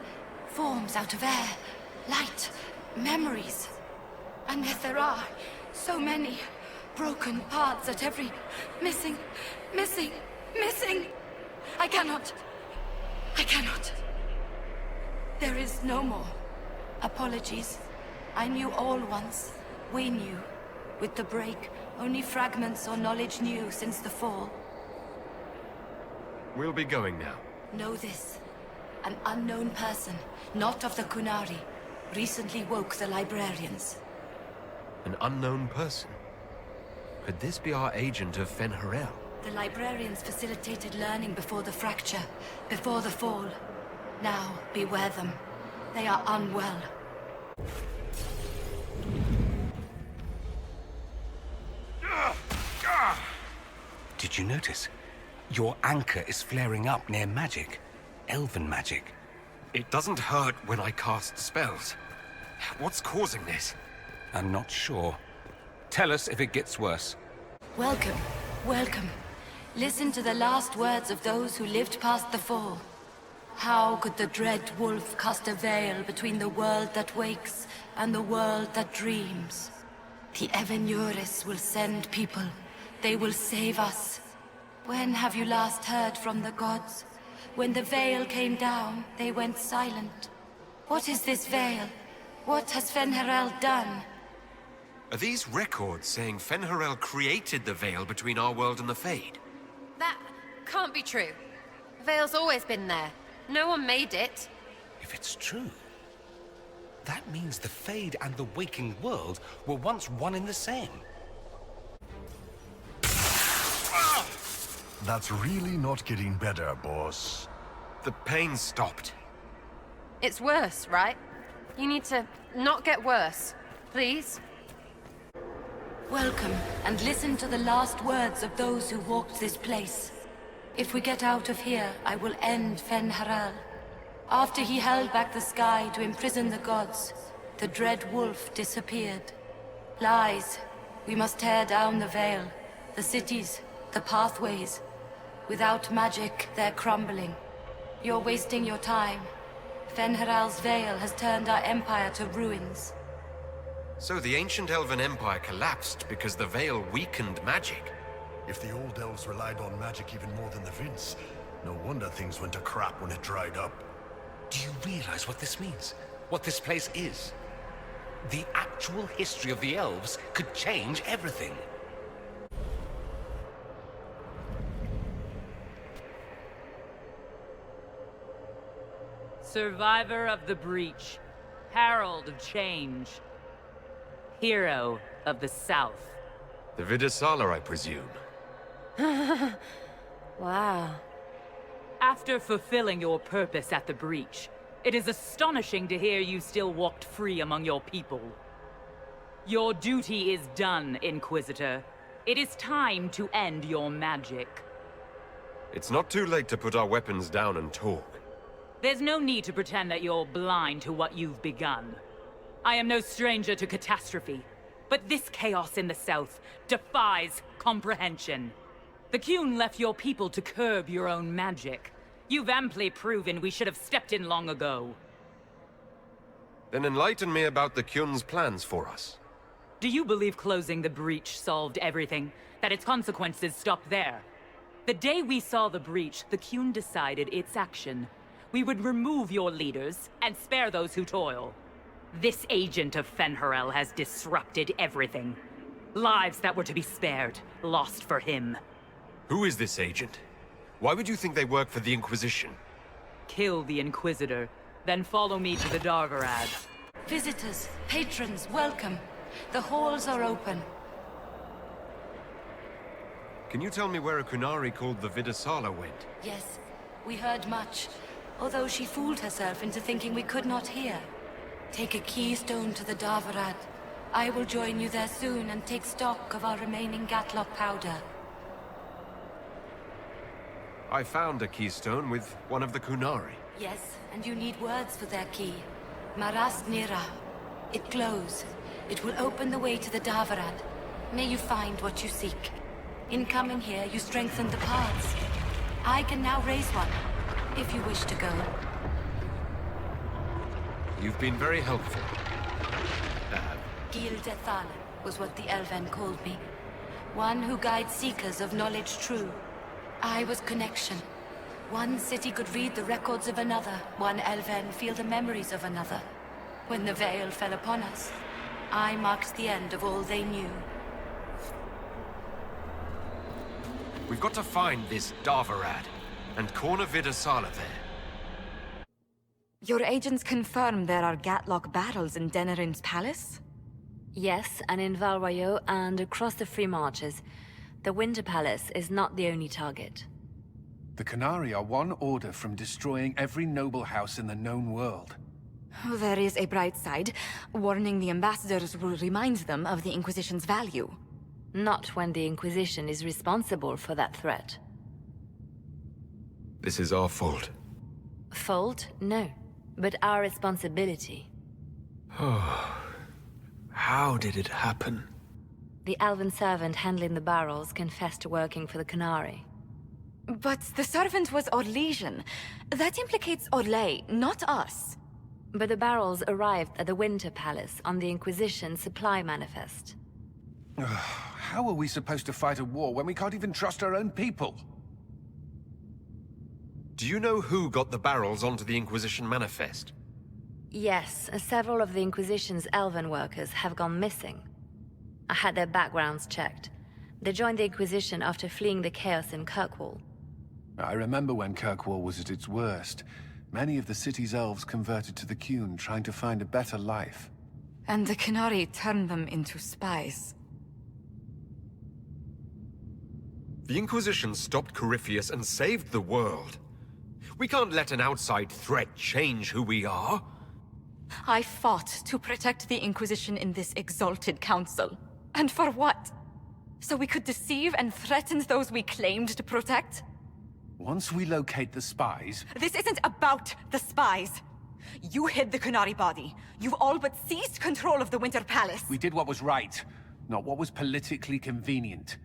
forms out of air, light, memories. And yet there are so many broken paths at every... Missing. I cannot. There is no more. Apologies. I knew all once. We knew. With the break, only fragments or knowledge new since the fall. We'll be going now. Know this. An unknown person, not of the Kunari, recently woke the librarians. An unknown person? Could this be our agent of Fen'Harel? The librarians facilitated learning before the fracture, before the fall. Now, beware them. They are unwell. Did you notice? Your anchor is flaring up near magic. Elven magic. It doesn't hurt when I cast spells. What's causing this? I'm not sure. Tell us if it gets worse. Welcome. Listen to the last words of those who lived past the fall. How could the dread wolf cast a veil between the world that wakes and the world that dreams? The Evenuris will send people. They will save us. When have you last heard from the gods? When the veil came down, they went silent. What is this veil? What has Fen'Harel done? Are these records saying Fen'Harel created the veil between our world and the Fade? That can't be true. The veil's always been there. No one made it. If it's true, that means the Fade and the waking world were once one in the same. That's really not getting better, boss. The pain stopped. It's worse, right? You need to not get worse. Please? Welcome, and listen to the last words of those who walked this place. If we get out of here, I will end Fen'Harel. After he held back the sky to imprison the gods, the dread wolf disappeared. Lies. We must tear down the veil, the cities, the pathways. Without magic, they're crumbling. You're wasting your time. Fen'Harel's veil has turned our empire to ruins. So the ancient Elven Empire collapsed because the veil weakened magic. If the old elves relied on magic even more than the Vince, no wonder things went to crap when it dried up. Do you realize what this means? What this place is? The actual history of the elves could change everything. Survivor of the breach. Herald of change. Hero of the South. The Vidasala, I presume. Wow. After fulfilling your purpose at the breach, it is astonishing to hear you still walked free among your people. Your duty is done, Inquisitor. It is time to end your magic. It's not too late to put our weapons down and talk. There's no need to pretend that you're blind to what you've begun. I am no stranger to catastrophe, but this chaos in the South defies comprehension. The Qun left your people to curb your own magic. You've amply proven we should have stepped in long ago. Then enlighten me about the Qun's plans for us. Do you believe closing the breach solved everything? That its consequences stopped there? The day we saw the breach, the Qun decided its action. We would remove your leaders and spare those who toil. This agent of Fen'Harel has disrupted everything. Lives that were to be spared, lost for him. Who is this agent? Why would you think they work for the Inquisition? Kill the Inquisitor, then follow me to the Darvarad. Visitors, patrons, welcome. The halls are open. Can you tell me where a Qunari called the Vidasala went? Yes, we heard much, although she fooled herself into thinking we could not hear. Take a keystone to the Darvarad. I will join you there soon and take stock of our remaining Gatlock powder. I found a keystone with one of the Qunari. Yes, and you need words for their key. Maras Nira. It glows. It will open the way to the Darvarad. May you find what you seek. In coming here, you strengthened the paths. I can now raise one, if you wish to go. You've been very helpful. Gil Dethala was what the Elven called me. One who guides seekers of knowledge true. I was connection. One city could read the records of another, one Elven feel the memories of another. When the veil fell upon us, I marked the end of all they knew. We've got to find this Darvarad, and corner Vidasala there. Your agents confirm there are Gatlock battles in Denerim's palace? Yes, and in Val Royeaux and across the Free Marches. The Winter Palace is not the only target. The Qunari are one order from destroying every noble house in the known world. There is a bright side. Warning the ambassadors will remind them of the Inquisition's value. Not when the Inquisition is responsible for that threat. This is our fault. Fault? No. But our responsibility. Oh. How did it happen? The elven servant handling the barrels confessed to working for the Qunari. But the servant was Orlesian. That implicates Orlais, not us. But the barrels arrived at the Winter Palace on the Inquisition supply manifest. How are we supposed to fight a war when we can't even trust our own people? Do you know who got the barrels onto the Inquisition manifest? Yes, several of the Inquisition's elven workers have gone missing. I had their backgrounds checked. They joined the Inquisition after fleeing the chaos in Kirkwall. I remember when Kirkwall was at its worst. Many of the city's elves converted to the Qun, trying to find a better life. And the Qunari turned them into spies. The Inquisition stopped Corypheus and saved the world. We can't let an outside threat change who we are. I fought to protect the Inquisition in this exalted council. And for what? So we could deceive and threaten those we claimed to protect? Once we locate the spies... This isn't about the spies! You hid the Qunari body. You've all but seized control of the Winter Palace. We did what was right, not what was politically convenient.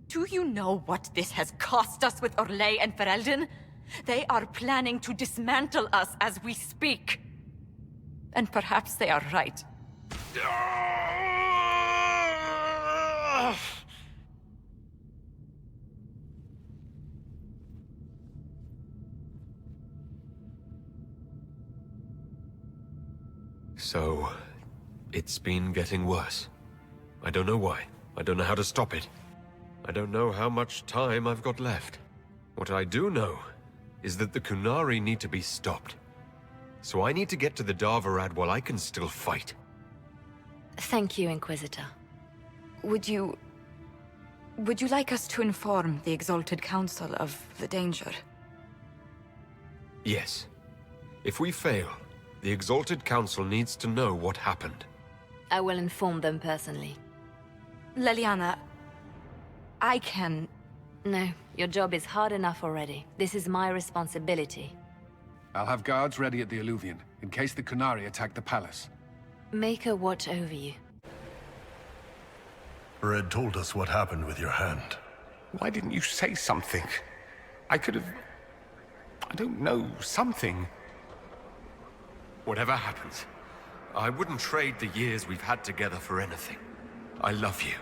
Do you know what this has cost us with Orlais and Ferelden? They are planning to dismantle us as we speak. And perhaps they are right. So, it's been getting worse. I don't know why. I don't know how to stop it. I don't know how much time I've got left. What I do know is that the Qunari need to be stopped. So I need to get to the Darvarad while I can still fight. Thank you, Inquisitor. Would you like us to inform the Exalted Council of the danger? Yes. If we fail, the Exalted Council needs to know what happened. I will inform them personally. Leliana, I can... No, your job is hard enough already. This is my responsibility. I'll have guards ready at the Alluvion, in case the Qunari attack the palace. Make a watch over you. Red told us what happened with your hand. Why didn't you say something? I could have... I don't know, something. Whatever happens, I wouldn't trade the years we've had together for anything. I love you.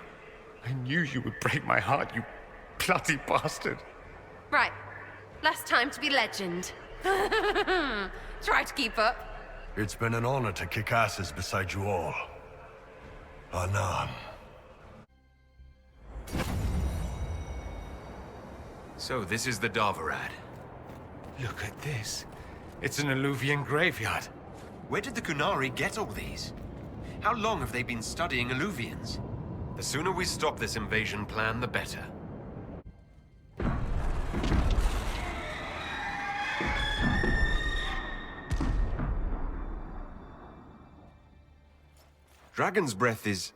I knew you would break my heart, you bloody bastard. Right. Last time to be legend. Try to keep up. It's been an honor to kick asses beside you all. Anan. So this is the Darvarad. Look at this. It's an Alluvian graveyard. Where did the Qunari get all these? How long have they been studying Alluvians? The sooner we stop this invasion plan, the better. Dragon's Breath is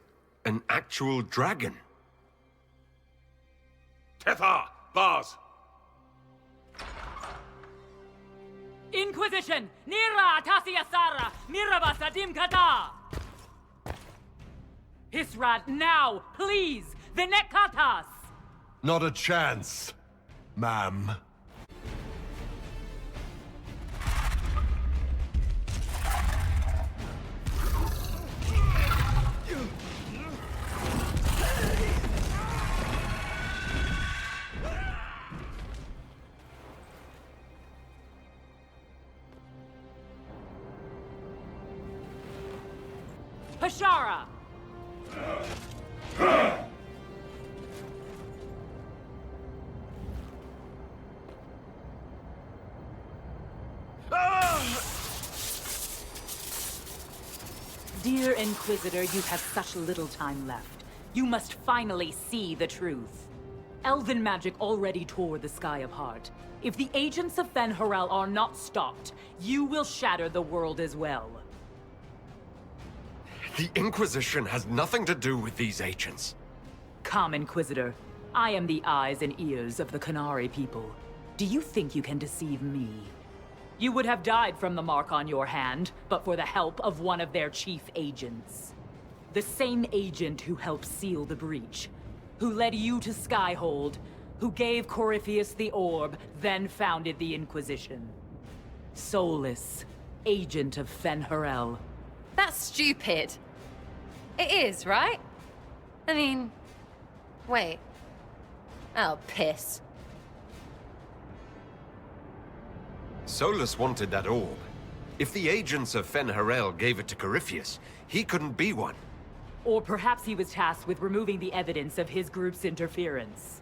an actual dragon. Tethar! Bars! Inquisition! Nira Atasia Sara! Miraba Sadim Kata! Hisrat, now, please! Vinekatas! Not a chance, ma'am. Hashara! Dear Inquisitor, you have such little time left. You must finally see the truth. Elven magic already tore the sky apart. If the agents of Fen Harel are not stopped, you will shatter the world as well. The Inquisition has nothing to do with these agents. Come, Inquisitor. I am the eyes and ears of the Qunari people. Do you think you can deceive me? You would have died from the mark on your hand, but for the help of one of their chief agents. The same agent who helped seal the breach, who led you to Skyhold, who gave Corypheus the orb, then founded the Inquisition. Soulless, agent of Fen Harel. That's stupid. It is, right? I mean... Wait. Oh, piss. Solus wanted that orb. If the agents of Fen Harel gave it to Corypheus, he couldn't be one. Or perhaps he was tasked with removing the evidence of his group's interference.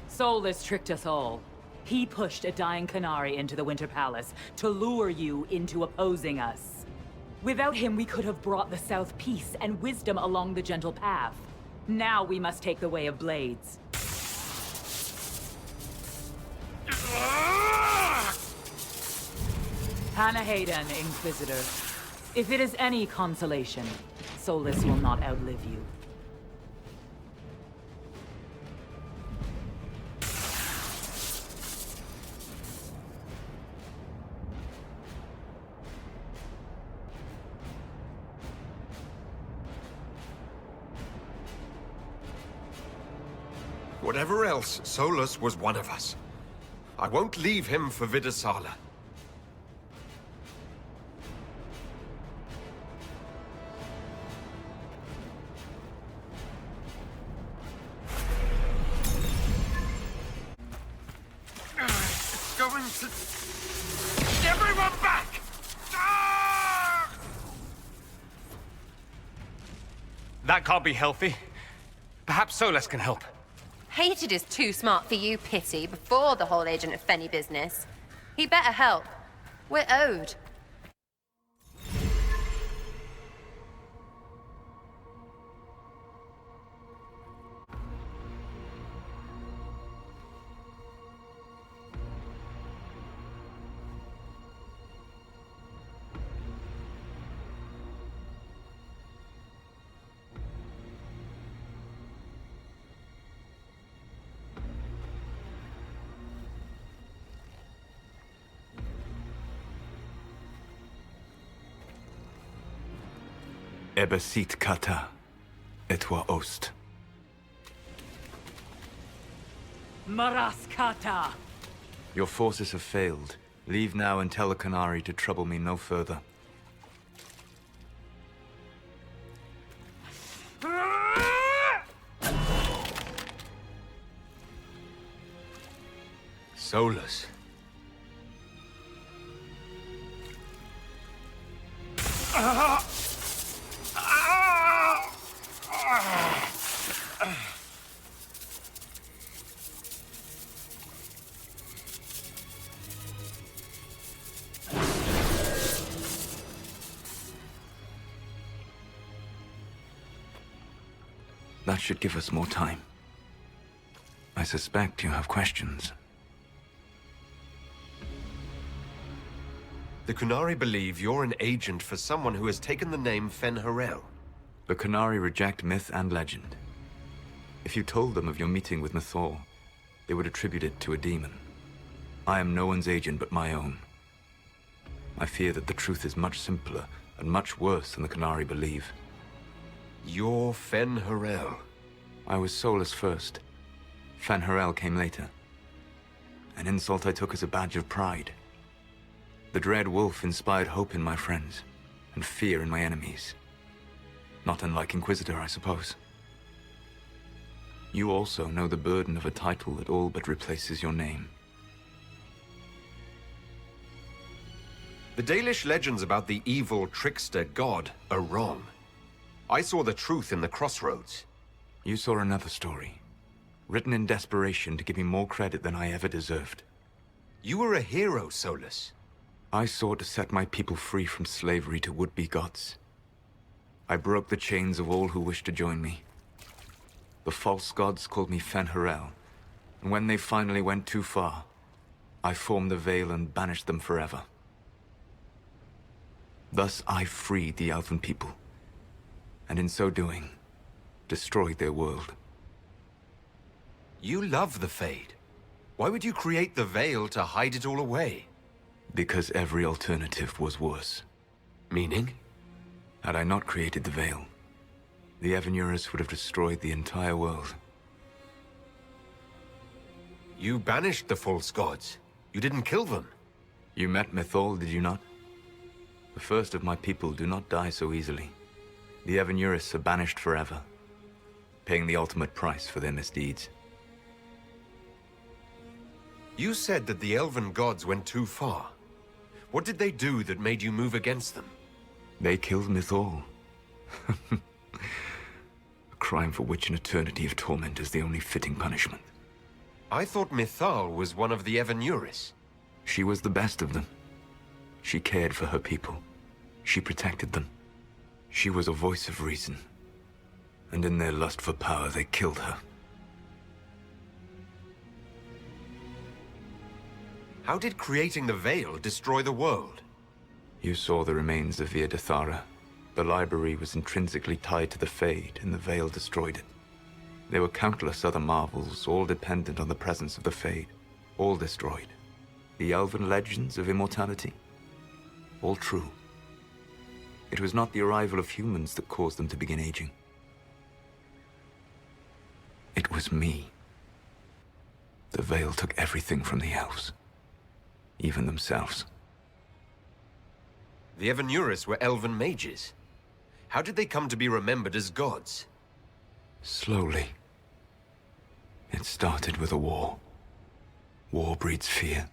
Solus tricked us all. He pushed a dying Qunari into the Winter Palace to lure you into opposing us. Without him, we could have brought the South peace and wisdom along the gentle path. Now we must take the way of blades. Hannah Hayden, Inquisitor. If it is any consolation, Solus will not outlive you. Whatever else, Solus was one of us. I won't leave him for Vidasala. It's going to... Everyone back! That can't be healthy. Perhaps Solus can help. Hated is too smart for you, Pity, before the whole Agent of Fenny business. He better help. We're owed. Ebesit kata, etwa ost. Maraskata! Your forces have failed. Leave now and tell the Qunari to trouble me no further. Solus. That should give us more time. I suspect you have questions. The Qunari believe you're an agent for someone who has taken the name Fen'Harel. The Qunari reject myth and legend. If you told them of your meeting with Mythal, they would attribute it to a demon. I am no one's agent but my own. I fear that the truth is much simpler and much worse than the Qunari believe. You're Fen'Harel. I was Solus first. Fen'Harel came later. An insult I took as a badge of pride. The Dread Wolf inspired hope in my friends, and fear in my enemies. Not unlike Inquisitor, I suppose. You also know the burden of a title that all but replaces your name. The Dalish legends about the evil trickster god are wrong. I saw the truth in the crossroads. You saw another story, written in desperation to give me more credit than I ever deserved. You were a hero, Solus. I sought to set my people free from slavery to would-be gods. I broke the chains of all who wished to join me. The false gods called me Fen'Harel, and when they finally went too far, I formed the Veil and banished them forever. Thus I freed the Elven people, and in so doing, destroyed their world. You love the Fade. Why would you create the Veil to hide it all away? Because every alternative was worse. Meaning? Had I not created the Veil, the Evanurus would have destroyed the entire world. You banished the false gods. You didn't kill them. You met Mythal, did you not? The first of my people do not die so easily. The Evanurus are banished forever, paying the ultimate price for their misdeeds. You said that the Elven gods went too far. What did they do that made you move against them? They killed Mythal. A crime for which an eternity of torment is the only fitting punishment. I thought Mythal was one of the Evanurus. She was the best of them. She cared for her people. She protected them. She was a voice of reason. And in their lust for power, they killed her. How did creating the Veil destroy the world? You saw the remains of Via Dethara. The library was intrinsically tied to the Fade, and the Veil destroyed it. There were countless other marvels, all dependent on the presence of the Fade, all destroyed. The Elven legends of immortality, all true. It was not the arrival of humans that caused them to begin aging. It was me. The Veil took everything from the elves, even themselves. The Evanurus were elven mages. How did they come to be remembered as gods? Slowly. It started with a war. War breeds fear.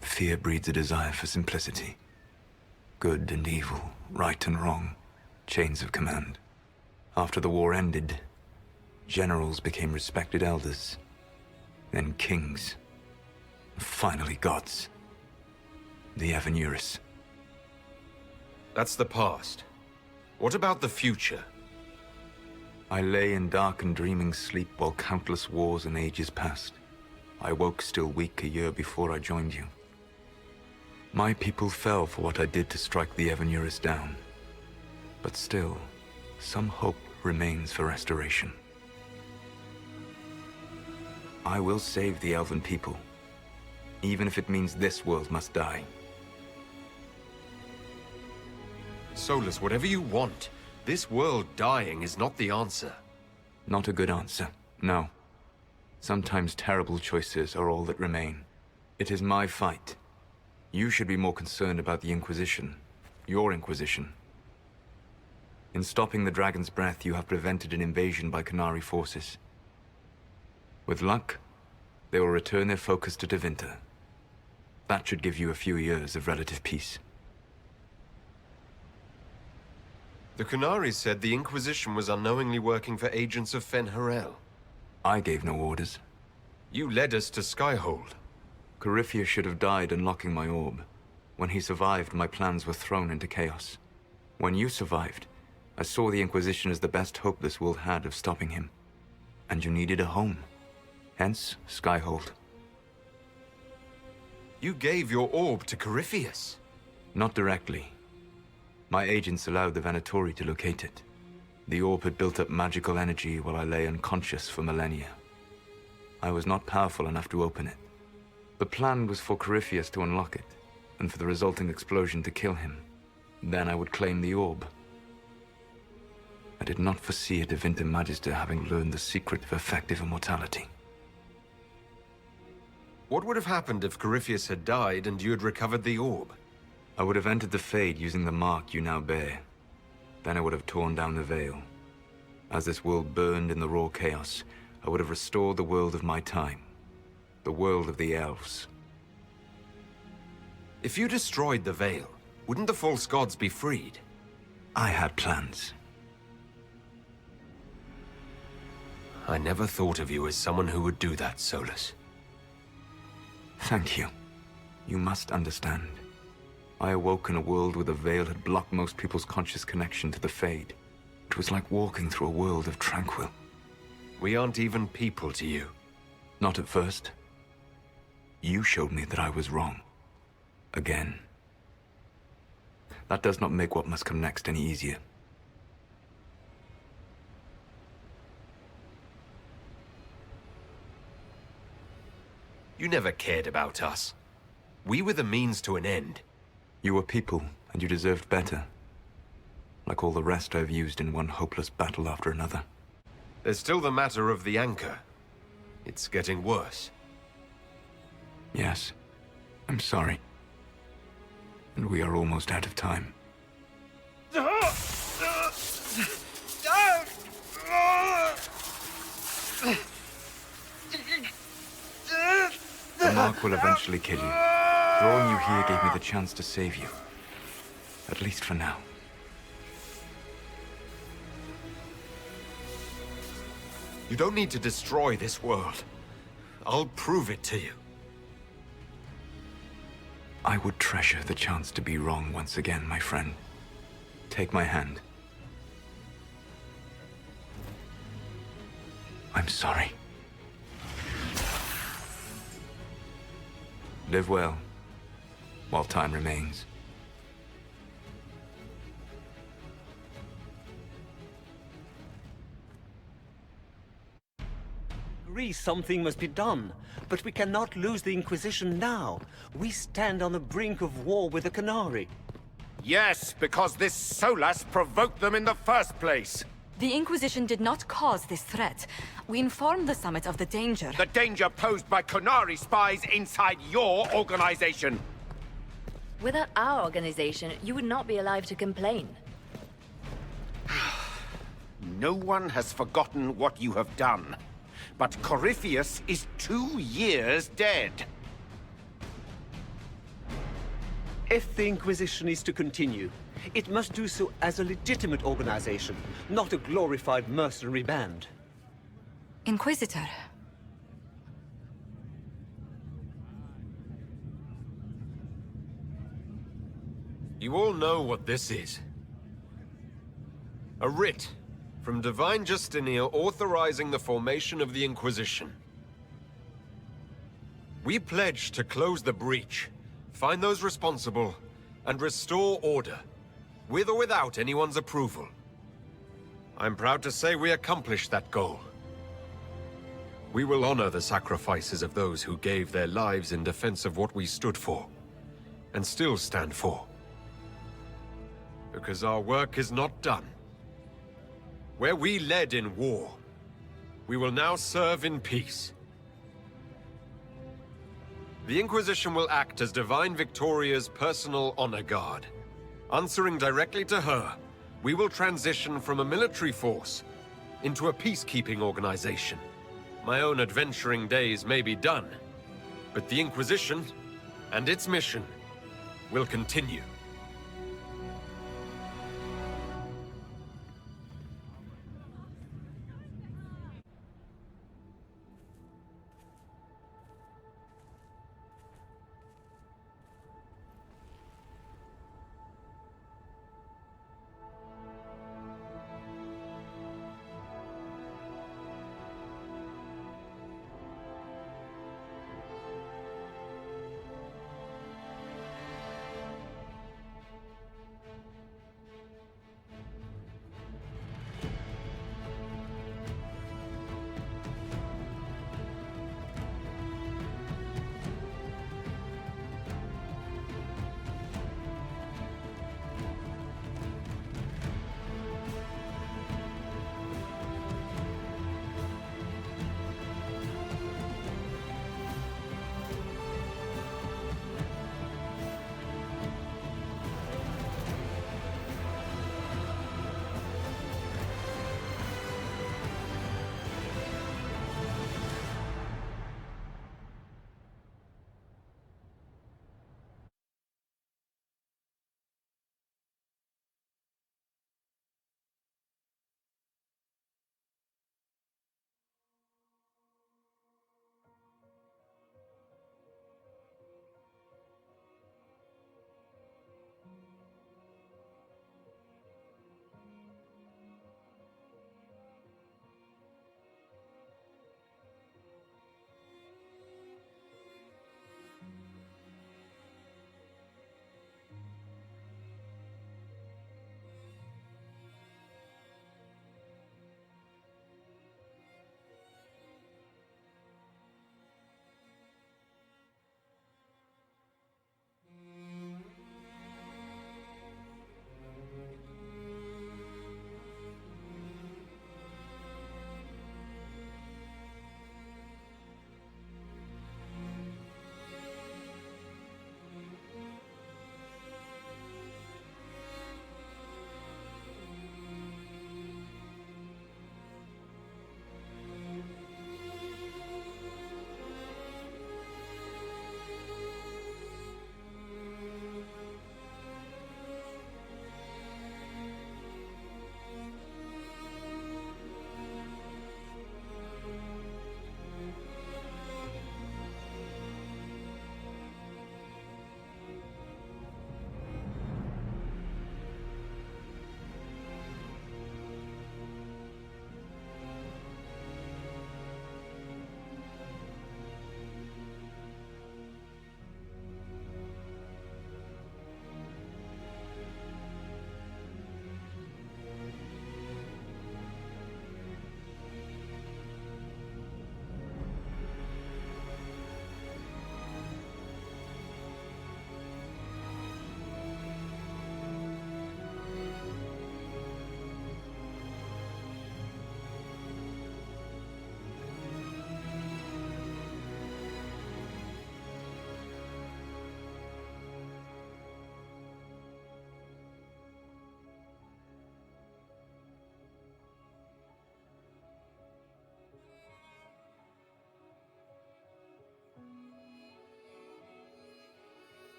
Fear breeds a desire for simplicity. Good and evil, right and wrong, chains of command. After the war ended, generals became respected elders, then kings, and finally gods. The Evanurus. That's the past. What about the future? I lay in dark and dreaming sleep while countless wars and ages passed. I woke still weak a year before I joined you. My people fell for what I did to strike the Evanurus down. But still, some hope remains for restoration. I will save the Elven people, even if it means this world must die. Solus, whatever you want, This world dying is not the answer. Not a good answer, no. Sometimes terrible choices are all that remain. It is my fight. You should be more concerned about the Inquisition. Your Inquisition. In stopping the Dragon's Breath, you have prevented an invasion by Qunari forces. With luck, they will return their focus to Tevinter. That should give you a few years of relative peace. The Qunari said the Inquisition was unknowingly working for agents of Fen-Harel. I gave no orders. You led us to Skyhold. Corypheus should have died unlocking my orb. When he survived, my plans were thrown into chaos. When you survived, I saw the Inquisition as the best hope this world had of stopping him. And you needed a home. Hence, Skyhold. You gave your orb to Corypheus? Not directly. My agents allowed the Venatori to locate it. The orb had built up magical energy while I lay unconscious for millennia. I was not powerful enough to open it. The plan was for Corypheus to unlock it, and for the resulting explosion to kill him. Then I would claim the orb. I did not foresee a Tevinter Magister having learned the secret of effective immortality. What would have happened if Corypheus had died and you had recovered the orb? I would have entered the Fade using the mark you now bear. Then I would have torn down the veil. As this world burned in the raw chaos, I would have restored the world of my time. The world of the elves. If you destroyed the veil, wouldn't the false gods be freed? I had plans. I never thought of you as someone who would do that, Solus. Thank you. You must understand. I awoke in a world where the veil had blocked most people's conscious connection to the Fade. It was like walking through a world of tranquil. We aren't even people to you. Not at first. You showed me that I was wrong. Again. That does not make what must come next any easier. You never cared about us. We were the means to an end. You were people, and you deserved better. Like all the rest I've used in one hopeless battle after another. There's still the matter of the anchor. It's getting worse. Yes. I'm sorry. And we are almost out of time. The mark will eventually kill you. Drawing you here gave me the chance to save you. At least for now. You don't need to destroy this world. I'll prove it to you. I would treasure the chance to be wrong once again, my friend. Take my hand. I'm sorry. Live well, while time remains. Agree something must be done, but we cannot lose the Inquisition now. We stand on the brink of war with the Qunari. Yes, because this Solas provoked them in the first place. The Inquisition did not cause this threat. We informed the Summit of the danger. The danger posed by Qunari spies inside your organization. Without our organization, you would not be alive to complain. No one has forgotten what you have done. But Corypheus is 2 years dead. If the Inquisition is to continue, it must do so as a legitimate organization, not a glorified mercenary band. Inquisitor. You all know what this is. A writ from Divine Justinia authorizing the formation of the Inquisition. We pledge to close the breach, find those responsible, and restore order, with or without anyone's approval. I'm proud to say we accomplished that goal. We will honor the sacrifices of those who gave their lives in defense of what we stood for, and still stand for. Because our work is not done, Where we led in war, we will now serve in peace. The Inquisition will act as Divine Victoria's personal honor guard. Answering directly to her, we will transition from a military force into a peacekeeping organization. My own adventuring days may be done, but the Inquisition and its mission will continue.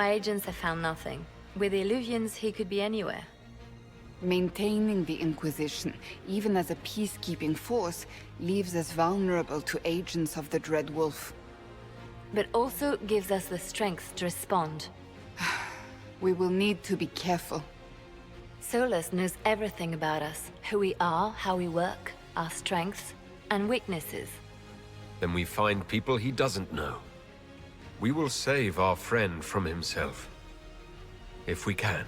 My agents have found nothing. With the Illuvians, he could be anywhere. Maintaining the Inquisition, even as a peacekeeping force, leaves us vulnerable to agents of the Dread Wolf. But also gives us the strength to respond. We will need to be careful. Solus knows everything about us. Who we are, how we work, our strengths and weaknesses. Then we find people he doesn't know. We will save our friend from himself. If we can.